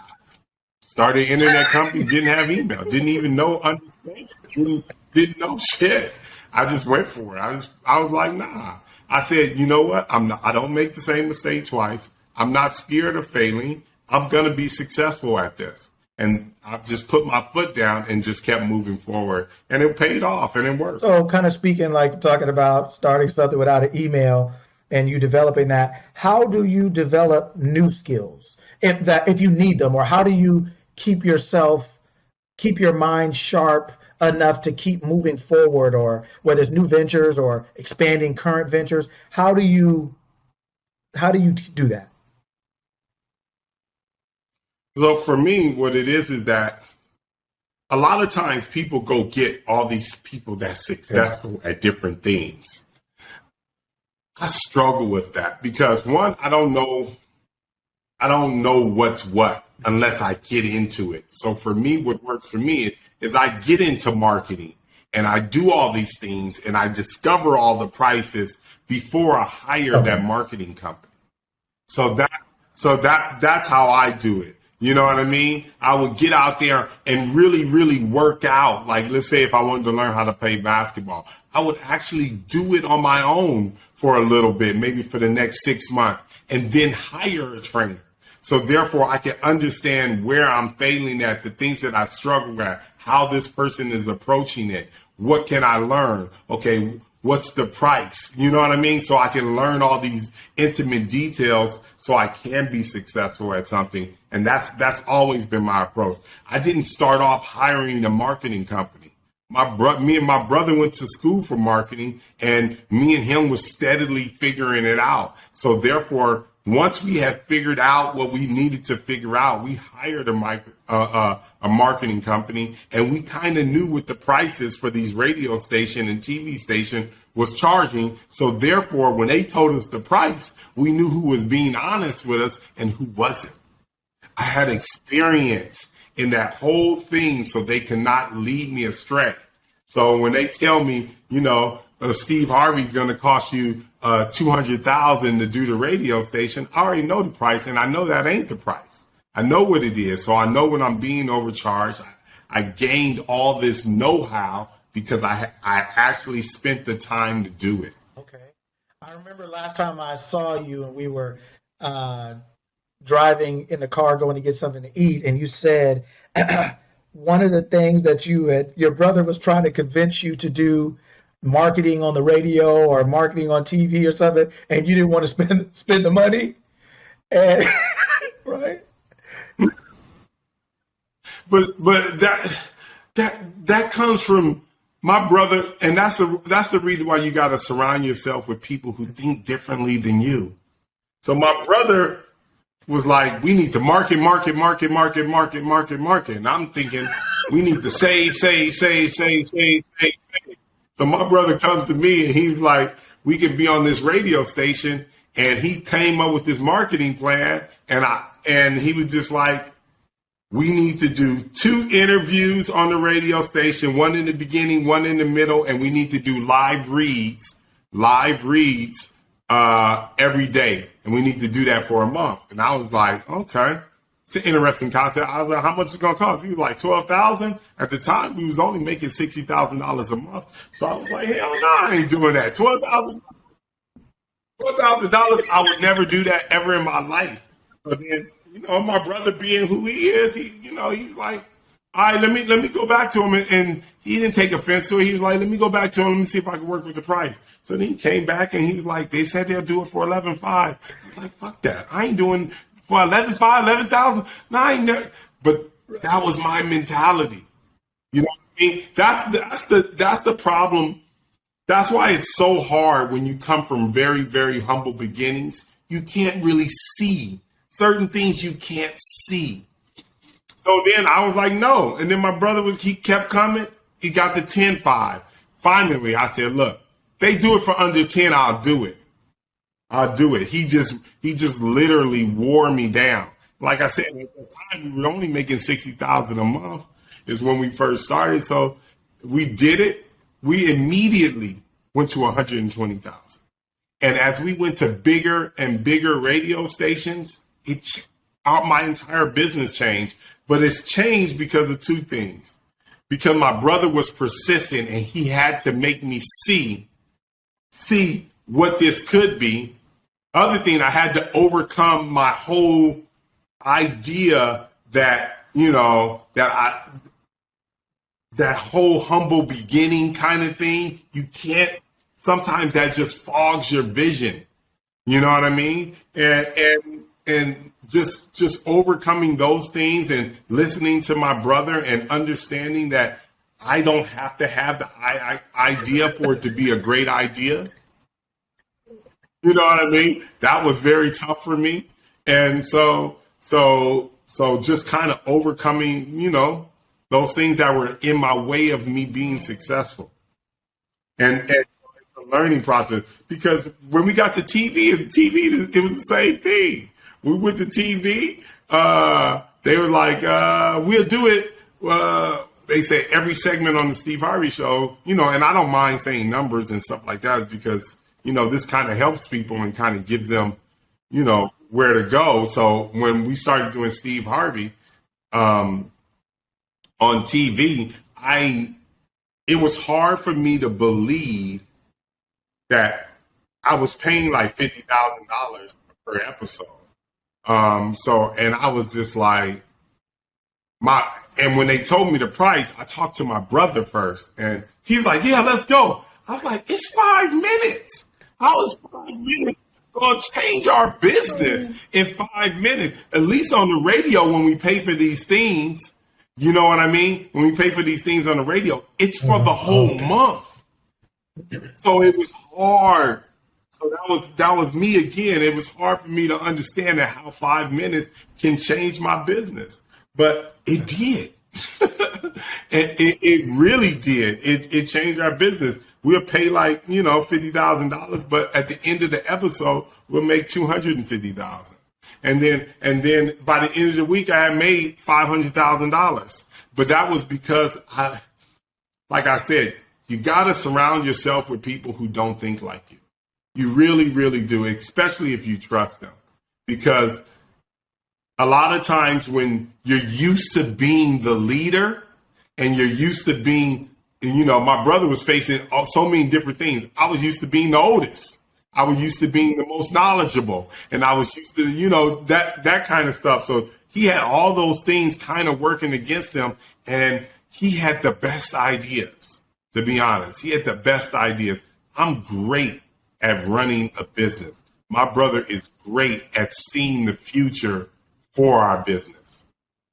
[SPEAKER 1] Started an internet company, didn't have email, didn't even know, understand it, didn't know shit. I just went for it. I was like, nah. I said, you know what? I don't make the same mistake twice. I'm not scared of failing. I'm gonna be successful at this. And I just put my foot down and just kept moving forward. And it paid off and it worked.
[SPEAKER 2] So, kind of speaking, like talking about starting something without an email and you developing that, how do you develop new skills if you need them, or how do you keep your mind sharp enough to keep moving forward, or whether it's new ventures or expanding current ventures? How do you do that?
[SPEAKER 1] So for me, what it is that a lot of times people go get all these people that's successful at different things. I struggle with that because one, I don't know what's what unless I get into it. So for me, what works for me is I get into marketing and I do all these things and I discover all the prices before I hire that marketing company. So that's how I do it. You know what I mean? I would get out there and really, really work out. Like, let's say if I wanted to learn how to play basketball, I would actually do it on my own for a little bit, maybe for the next 6 months, and then hire a trainer. So therefore, I can understand where I'm failing at, the things that I struggle at, how this person is approaching it. What can I learn? Okay, what's the price? You know what I mean? So I can learn all these intimate details so I can be successful at something. And that's always been my approach. I didn't start off hiring a marketing company. Me and my brother went to school for marketing, and me and him was steadily figuring it out. So therefore, once we had figured out what we needed to figure out, we hired a marketing company, and we kind of knew what the prices for these radio station and TV station was charging. So therefore, when they told us the price, we knew who was being honest with us and who wasn't. I had experience in that whole thing, so they cannot lead me astray. So when they tell me, Steve Harvey's going to cost you $200,000 to do the radio station, I already know the price, and I know that ain't the price. I know what it is, so I know when I'm being overcharged. I gained all this know-how because I actually spent the time to do it.
[SPEAKER 2] Okay, I remember last time I saw you, and we were driving in the car going to get something to eat, and you said one of the things that your brother was trying to convince you to do marketing on the radio or marketing on TV or something, and you didn't want to spend the money, and right?
[SPEAKER 1] But that comes from my brother, and that's the reason why you got to surround yourself with people who think differently than you. So my brother was like, we need to market. And I'm thinking, we need to save. So my brother comes to me and he's like, we can be on this radio station. And he came up with this marketing plan. And he was just like, we need to do 2 interviews on the radio station, one in the beginning, one in the middle, and we need to do live reads every day. And we need to do that for a month. And I was like, okay, it's an interesting concept. I was like, how much is it going to cost? He was like, $12,000. At the time, we was only making $60,000 a month. So I was like, hell no, I ain't doing that. $12,000, I would never do that ever in my life. But then, my brother being who he is, he's like, all right, let me go back to him. And he didn't take offense to it. He was like, let me go back to him. Let me see if I can work with the price. So then he came back and he was like, they said they'll do it for $11,500. I was like, fuck that. I ain't doing for $11,500, $11,000. No, I ain't never. But that was my mentality. You know what I mean? That's the problem. That's why it's so hard when you come from very, very humble beginnings. You can't really see certain things you can't see. So then I was like, no. And then my brother he kept coming. He got the 10.5. Finally, I said, look, they do it for under 10. I'll do it. He just literally wore me down. Like I said, at the time, we were only making $60,000 a month is when we first started. So we did it. We immediately went to 120,000. And as we went to bigger and bigger radio stations, my entire business changed. But it's changed because of 2 things. Because my brother was persistent and he had to make me see what this could be. Other thing, I had to overcome my whole idea that, that whole humble beginning kind of thing. You can't, sometimes that just fogs your vision. You know what I mean? And just overcoming those things and listening to my brother and understanding that I don't have to have the idea for it to be a great idea. You know what I mean? That was very tough for me. And so just kind of overcoming, those things that were in my way of me being successful. And it's a learning process, because when we got the TV, it was the same thing. We went to TV. They were like, we'll do it. They say every segment on the Steve Harvey show, and I don't mind saying numbers and stuff like that, because, this kind of helps people and kind of gives them, where to go. So when we started doing Steve Harvey on TV, it was hard for me to believe that I was paying like $50,000 per episode. And I was just like, and when they told me the price, I talked to my brother first, and he's like, yeah, let's go. I was like, it's 5 minutes. How is 5 minutes going to change our business in 5 minutes? At least on the radio, when we pay for these things, you know what I mean? When we pay for these things on the radio, it's for the whole month. So it was hard. So that was me again. It was hard for me to understand that how 5 minutes can change my business, but it did. It really did. It changed our business. We'll pay like, $50,000, but at the end of the episode, we'll make $250,000. And then by the end of the week, I had made $500,000. But that was because like I said, you got to surround yourself with people who don't think like you. You really, really do, especially if you trust them. Because a lot of times when you're used to being the leader and you're used to being, my brother was facing so many different things. I was used to being the oldest. I was used to being the most knowledgeable. And I was used to, that kind of stuff. So he had all those things kind of working against him. And he had the best ideas, to be honest. He had the best ideas. I'm great at running a business. My brother is great at seeing the future for our business.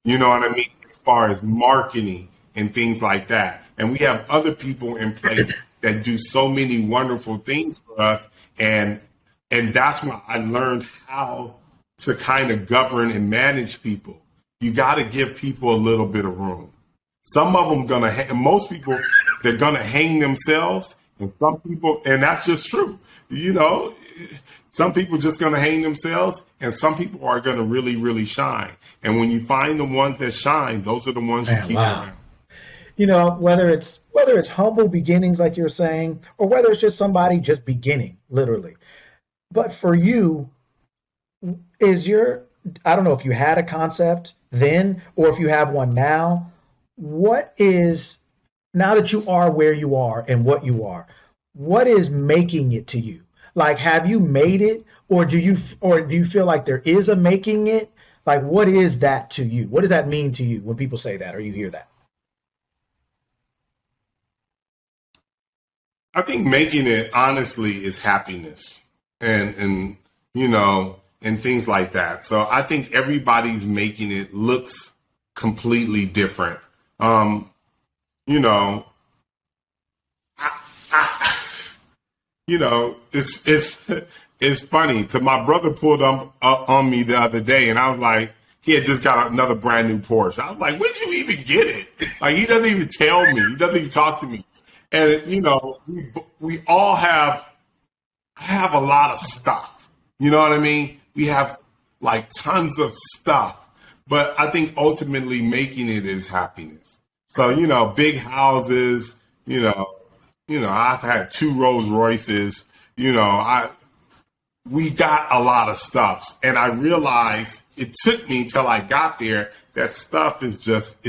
[SPEAKER 1] You know what I mean? As far as marketing and things like that. And we have other people in place that do so many wonderful things for us. And that's why I learned how to kind of govern and manage people. You got to give people a little bit of room. Some of them most people, they're going to hang themselves And some people, and that's just true. You know, some people just going to hang themselves, and some people are going to really, really shine. And when you find the ones that shine, those are the ones you
[SPEAKER 2] Man,
[SPEAKER 1] keep
[SPEAKER 2] wow.
[SPEAKER 1] around.
[SPEAKER 2] Whether it's humble beginnings like you're saying, or whether it's just somebody just beginning, literally. But for you, is your I don't know if you had a concept then or if you have one now. What is now that you are where you are and what is making it to you? Like, have you made it, or do you feel like there is a making it? Like, what is that to you? What does that mean to you when people say that or you hear that?
[SPEAKER 1] I think making it honestly is happiness and you know and things like that. So I think everybody's making it looks completely different. Um, you know, I, I, it's it's funny because my brother pulled up on me the other day, and I was like, he had just got another brand new Porsche. I was like, where'd you even get it? Like he doesn't even tell me. He doesn't even talk to me. And we all have a lot of stuff. You know what I mean? We have like tons of stuff, but I think ultimately making it is happiness. So big houses. You know, I've had two Rolls Royces. I we got a lot of stuff, and I realized it took me till I got there that stuff is just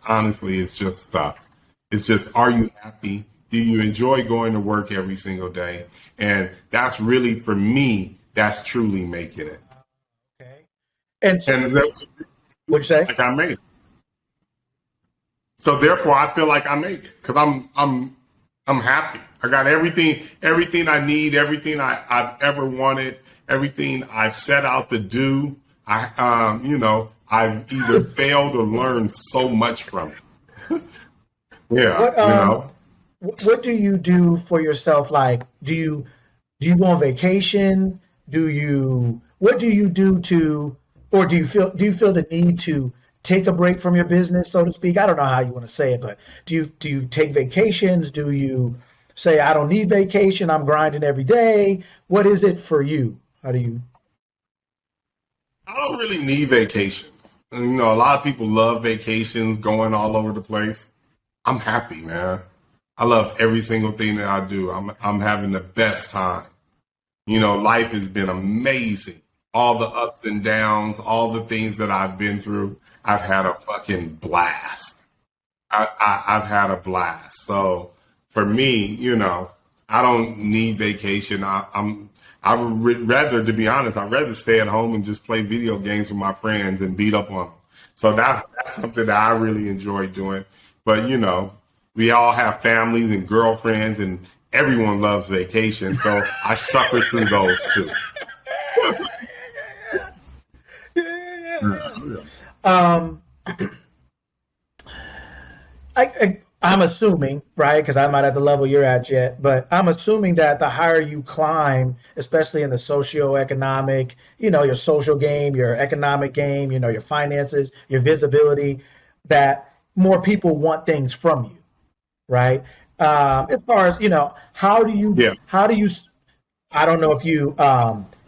[SPEAKER 1] honestly it's just stuff. It's just, are you happy? Do you enjoy going to work every single day? And that's really, for me, that's truly making it.
[SPEAKER 2] Okay. And so,
[SPEAKER 1] And that's
[SPEAKER 2] what'd you say?
[SPEAKER 1] like I made it. So therefore, I feel like I made it because I'm happy. I got everything I need, everything I've ever wanted, everything I've set out to do. I've either failed or learned so much from it. Yeah,
[SPEAKER 2] What what do you do for yourself? Like, do you go on vacation? What do you do to, or do you feel the need to take a break from your business, so to speak? I don't know how you want to say it, but do you take vacations? Do you say I don't need vacation? I'm grinding every day. What is it for you? How do you?
[SPEAKER 1] I don't really need vacations. And, a lot of people love vacations, going all over the place. I'm happy, man. I love every single thing that I do. I'm having the best time. Life has been amazing. All the ups and downs, all the things that I've been through, I've had a fucking blast. I've had a blast. So for me, I don't need vacation. I would rather, to be honest, I'd rather stay at home and just play video games with my friends and beat up on them. So that's something that I really enjoy doing. But we all have families and girlfriends, and everyone loves vacation. So I suffer through those too.
[SPEAKER 2] Um, I'm assuming, right? Because I'm not at the level you're at yet, but I'm assuming that the higher you climb, especially in the socio-economic, your social game, your economic game, your finances, your visibility, that more people want things from you, right? As far as
[SPEAKER 1] Yeah.
[SPEAKER 2] how do you? I don't know if you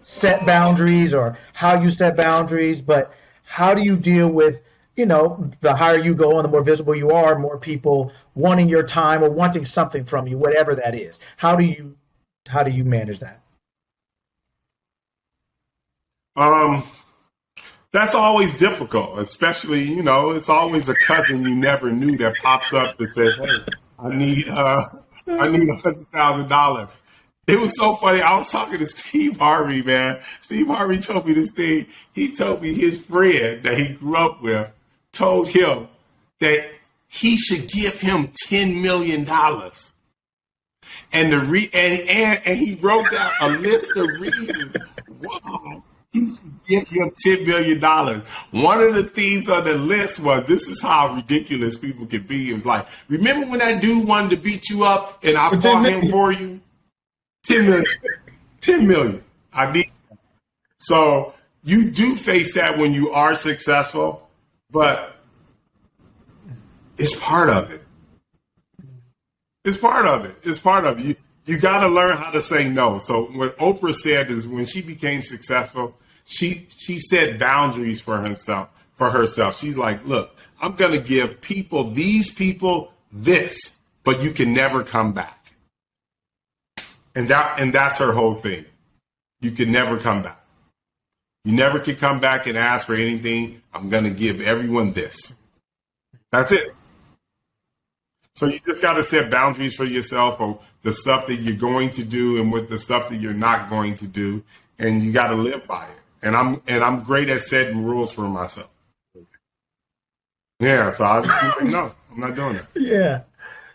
[SPEAKER 2] set boundaries or how you set boundaries, but how do you deal with, the higher you go and the more visible you are, more people wanting your time or wanting something from you, whatever that is. How do you manage that?
[SPEAKER 1] Um, that's always difficult, especially, it's always a cousin you never knew that pops up that says, hey, I need I need $100,000. It was so funny. I was talking to Steve Harvey, man. Steve Harvey told me this thing. He told me his friend that he grew up with told him that he should give him $10 million. And and he wrote down a list of reasons why he should give him $10 million. One of the things on the list was, this is how ridiculous people can be. It was like, remember when that dude wanted to beat you up and I fought him for you? 10 million. 10 million. I need. So you do face that when you are successful, but it's part of it. It's part of it. It's part of it. you got to learn how to say no. So what Oprah said is when she became successful, she set boundaries for herself. She's like, look, I'm going to give these people this, but you can never come back. And that's her whole thing. You can never come back. You never can come back and ask for anything. I'm going to give everyone this. That's it. So you just got to set boundaries for yourself of the stuff that you're going to do and with the stuff that you're not going to do, and you got to live by it. And I'm great at setting rules for myself. Yeah, so I just like, no, I'm not doing it.
[SPEAKER 2] Yeah.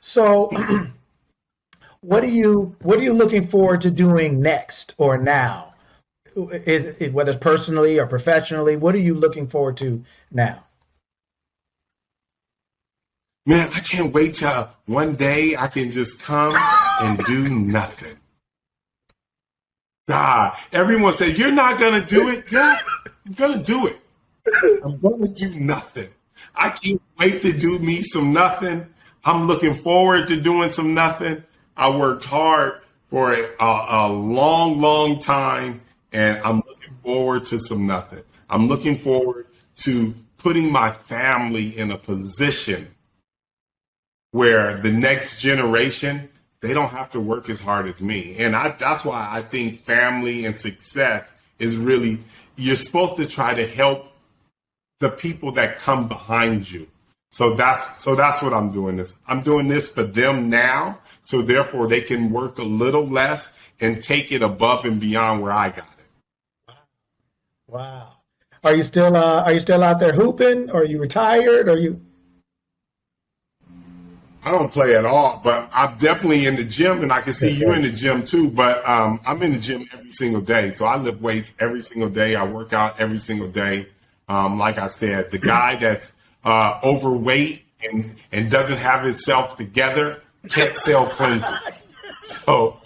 [SPEAKER 2] So what are you looking forward to doing next or now? Is it, whether it's personally or professionally, what are you looking forward to now?
[SPEAKER 1] Man, I can't wait till one day I can just come and do nothing. God, everyone said, you're not going to do it? Yeah, I'm going to do it. I'm going to do nothing. I can't wait to do me some nothing. I'm looking forward to doing some nothing. I worked hard for a long, long time, and I'm looking forward to some nothing. I'm looking forward to putting my family in a position where the next generation, they don't have to work as hard as me. And that's why I think family and success is really, you're supposed to try to help the people that come behind you. So that's what I'm doing this. I'm doing this for them now. So therefore they can work a little less and take it above and beyond where I got it.
[SPEAKER 2] Wow. Are you still out there hooping? Or are you retired? Or you?
[SPEAKER 1] I don't play at all, but I'm definitely in the gym, and I can see you in the gym too. But I'm in the gym every single day, so I lift weights every single day. I work out every single day. Like I said, the guy that's overweight and doesn't have himself together can't sell cleanses. So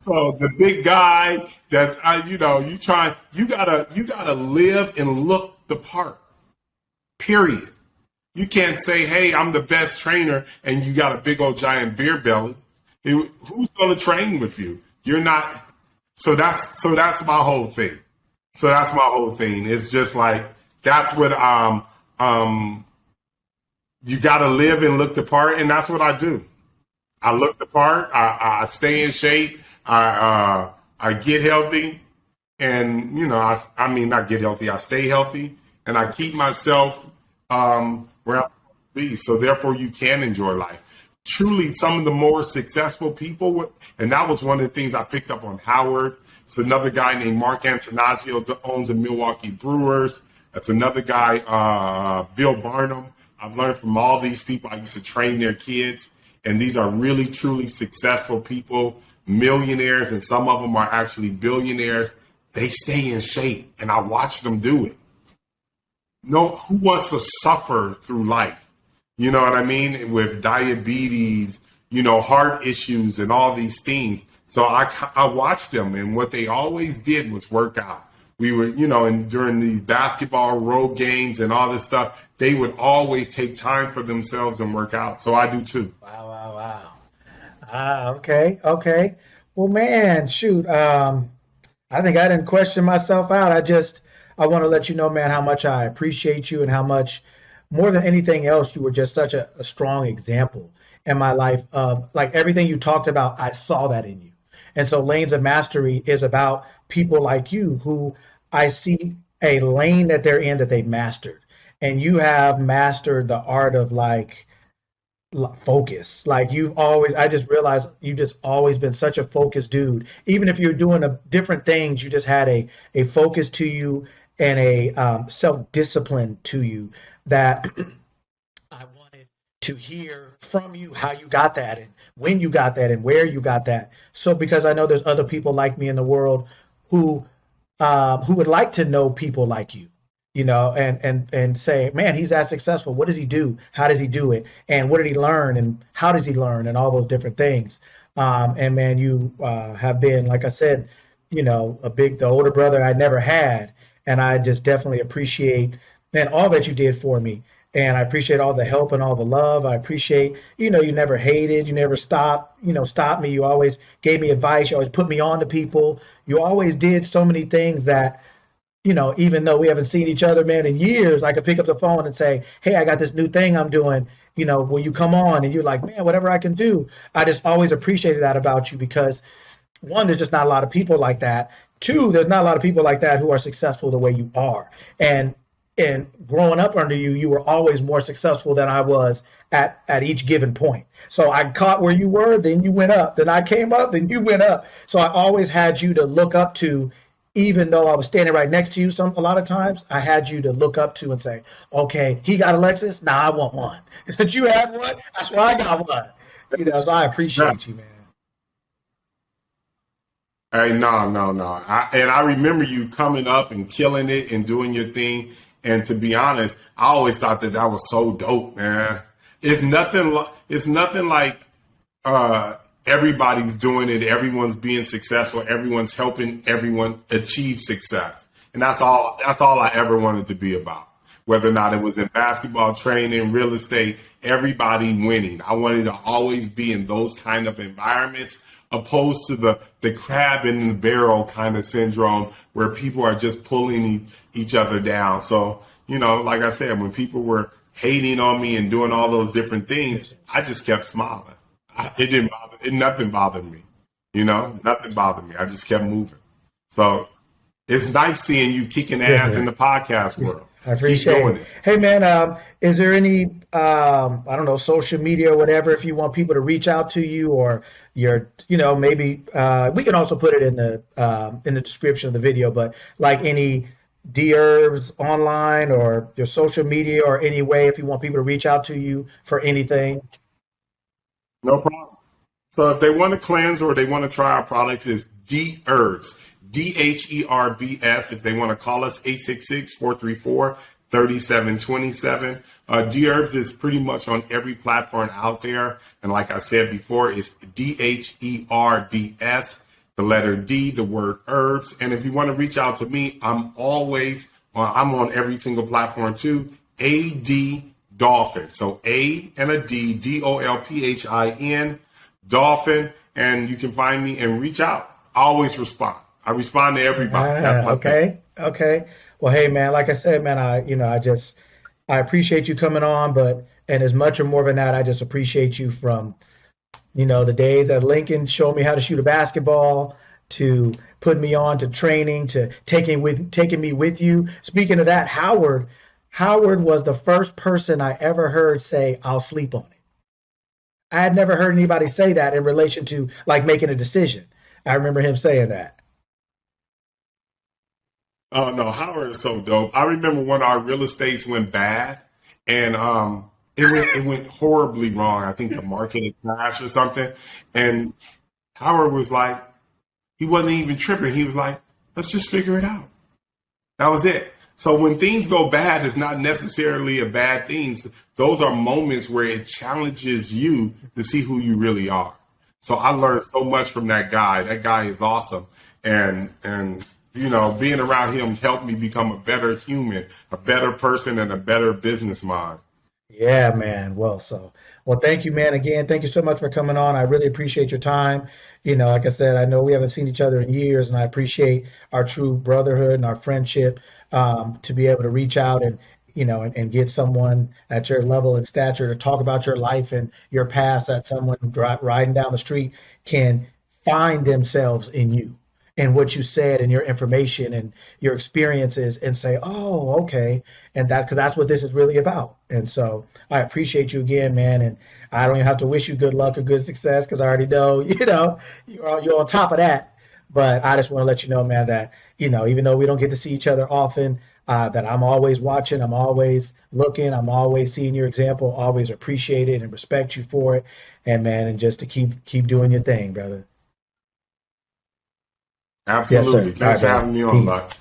[SPEAKER 1] the big guy that's you gotta live and look the part. Period. You can't say, hey, I'm the best trainer, and you got a big old giant beer belly. Who's going to train with you? You're not. So that's my whole thing. It's just like, that's what, you got to live and look the part. And that's what I do. I look the part. I stay in shape. I get healthy, and, I mean, not get healthy. I stay healthy, and I keep myself, where I'm supposed to be. So therefore you can enjoy life. Truly, some of the more successful people, and that was one of the things I picked up on Howard. It's another guy named Mark Antonazio that owns the Milwaukee Brewers. That's another guy, Bill Barnum. I've learned from all these people. I used to train their kids, and these are really, truly successful people, millionaires, and some of them are actually billionaires. They stay in shape, and I watch them do it. No, who wants to suffer through life? You know what I mean? With diabetes, heart issues and all these things. So I watched them, and what they always did was work out. We were, and during these basketball road games and all this stuff, they would always take time for themselves and work out. So I do too.
[SPEAKER 2] Wow. Okay. Well, man, shoot. I think I didn't question myself out. I want to let you know, man, how much I appreciate you and how much, more than anything else, you were just such a strong example in my life of, like, everything you talked about, I saw that in you. And so Lanes of Mastery is about people like you who I see a lane that they're in that they've mastered. And you have mastered the art of, like, focus. Like, I just realized you've just always been such a focused dude. Even if you're doing different things, you just had a focus to you and a self-discipline to you that I wanted to hear from you, how you got that and when you got that and where you got that. So because I know there's other people like me in the world who would like to know people like you, and say, man, he's that successful. What does he do? How does he do it? And what did he learn? And how does he learn? And all those different things. And man, you have been, like I said, the older brother I never had. And I just definitely appreciate, man, all that you did for me. And I appreciate all the help and all the love. I appreciate, you never hated, you never stopped me. You always gave me advice. You always put me on to people. You always did so many things that, even though we haven't seen each other, man, in years, I could pick up the phone and say, hey, I got this new thing I'm doing. Will you come on? And you're like, man, whatever I can do. I just always appreciated that about you because one, there's just not a lot of people like that. Two, there's not a lot of people like that who are successful the way you are. And growing up under you, you were always more successful than I was at each given point. So I caught where you were, then you went up. Then I came up, then you went up. So I always had you to look up to, even though I was standing right next to you a lot of times, I had you to look up to and say, okay, he got a Lexus, now I want one. Since you had one, that's why I got one. So I appreciate you, man.
[SPEAKER 1] Hey, no. And I remember you coming up and killing it and doing your thing. And to be honest, I always thought that was so dope, man. It's nothing like everybody's doing it. Everyone's being successful. Everyone's helping everyone achieve success. And that's all I ever wanted to be about. Whether or not it was in basketball, training, real estate, everybody winning. I wanted to always be in those kind of environments, opposed to the crab in the barrel kind of syndrome where people are just pulling each other down. So, like I said, when people were hating on me and doing all those different things, I just kept smiling. Nothing bothered me. Nothing bothered me. I just kept moving. So it's nice seeing you kicking ass in the podcast world.
[SPEAKER 2] I appreciate it. Hey, man, is there any, I don't know, social media or whatever, if you want people to reach out to you or maybe we can also put it in the description of the video, but like any Dherbs online or your social media or any way if you want people to reach out to you for anything?
[SPEAKER 1] No problem. So if they want to cleanse or they want to try our products, it's Dherbs. Dherbs. If they want to call us, 866-434-3727. Dherbs is pretty much on every platform out there. And like I said before, it's Dherbs, the letter D, the word herbs. And if you want to reach out to me, I'm on every single platform too. AD Dolphin. So A and a D, Dolphin, Dolphin. And you can find me and reach out. I always respond. I respond to everybody. That's my thing.
[SPEAKER 2] Okay. Well, hey, man, like I said, man, I appreciate you coming on, and as much or more than that, I just appreciate you from, the days at Lincoln showing me how to shoot a basketball, to putting me on to training, to taking me with you. Speaking of that, Howard was the first person I ever heard say, I'll sleep on it. I had never heard anybody say that in relation to like making a decision. I remember him saying that.
[SPEAKER 1] Oh no, Howard is so dope. I remember when our real estates went bad and it went horribly wrong. I think the market had crashed or something. And Howard was like, he wasn't even tripping. He was like, let's just figure it out. That was it. So when things go bad, it's not necessarily a bad thing. Those are moments where it challenges you to see who you really are. So I learned so much from that guy. That guy is awesome. And being around him helped me become a better human, a better person, and a better business mind.
[SPEAKER 2] Yeah, man. Well, thank you, man. Again, thank you so much for coming on. I really appreciate your time. Like I said, I know we haven't seen each other in years, and I appreciate our true brotherhood and our friendship, to be able to reach out and get someone at your level and stature to talk about your life and your past, that someone riding down the street can find themselves in you and what you said and your information and your experiences and say, oh, okay. And because that's what this is really about. And so I appreciate you again, man. And I don't even have to wish you good luck or good success because I already know, you're on top of that. But I just want to let you know, man, that, even though we don't get to see each other often, that I'm always watching, I'm always looking, I'm always seeing your example, always appreciate it and respect you for it. And man, and just to keep doing your thing, brother.
[SPEAKER 1] Absolutely.
[SPEAKER 2] Yes,
[SPEAKER 1] Thanks for having me on, Luck.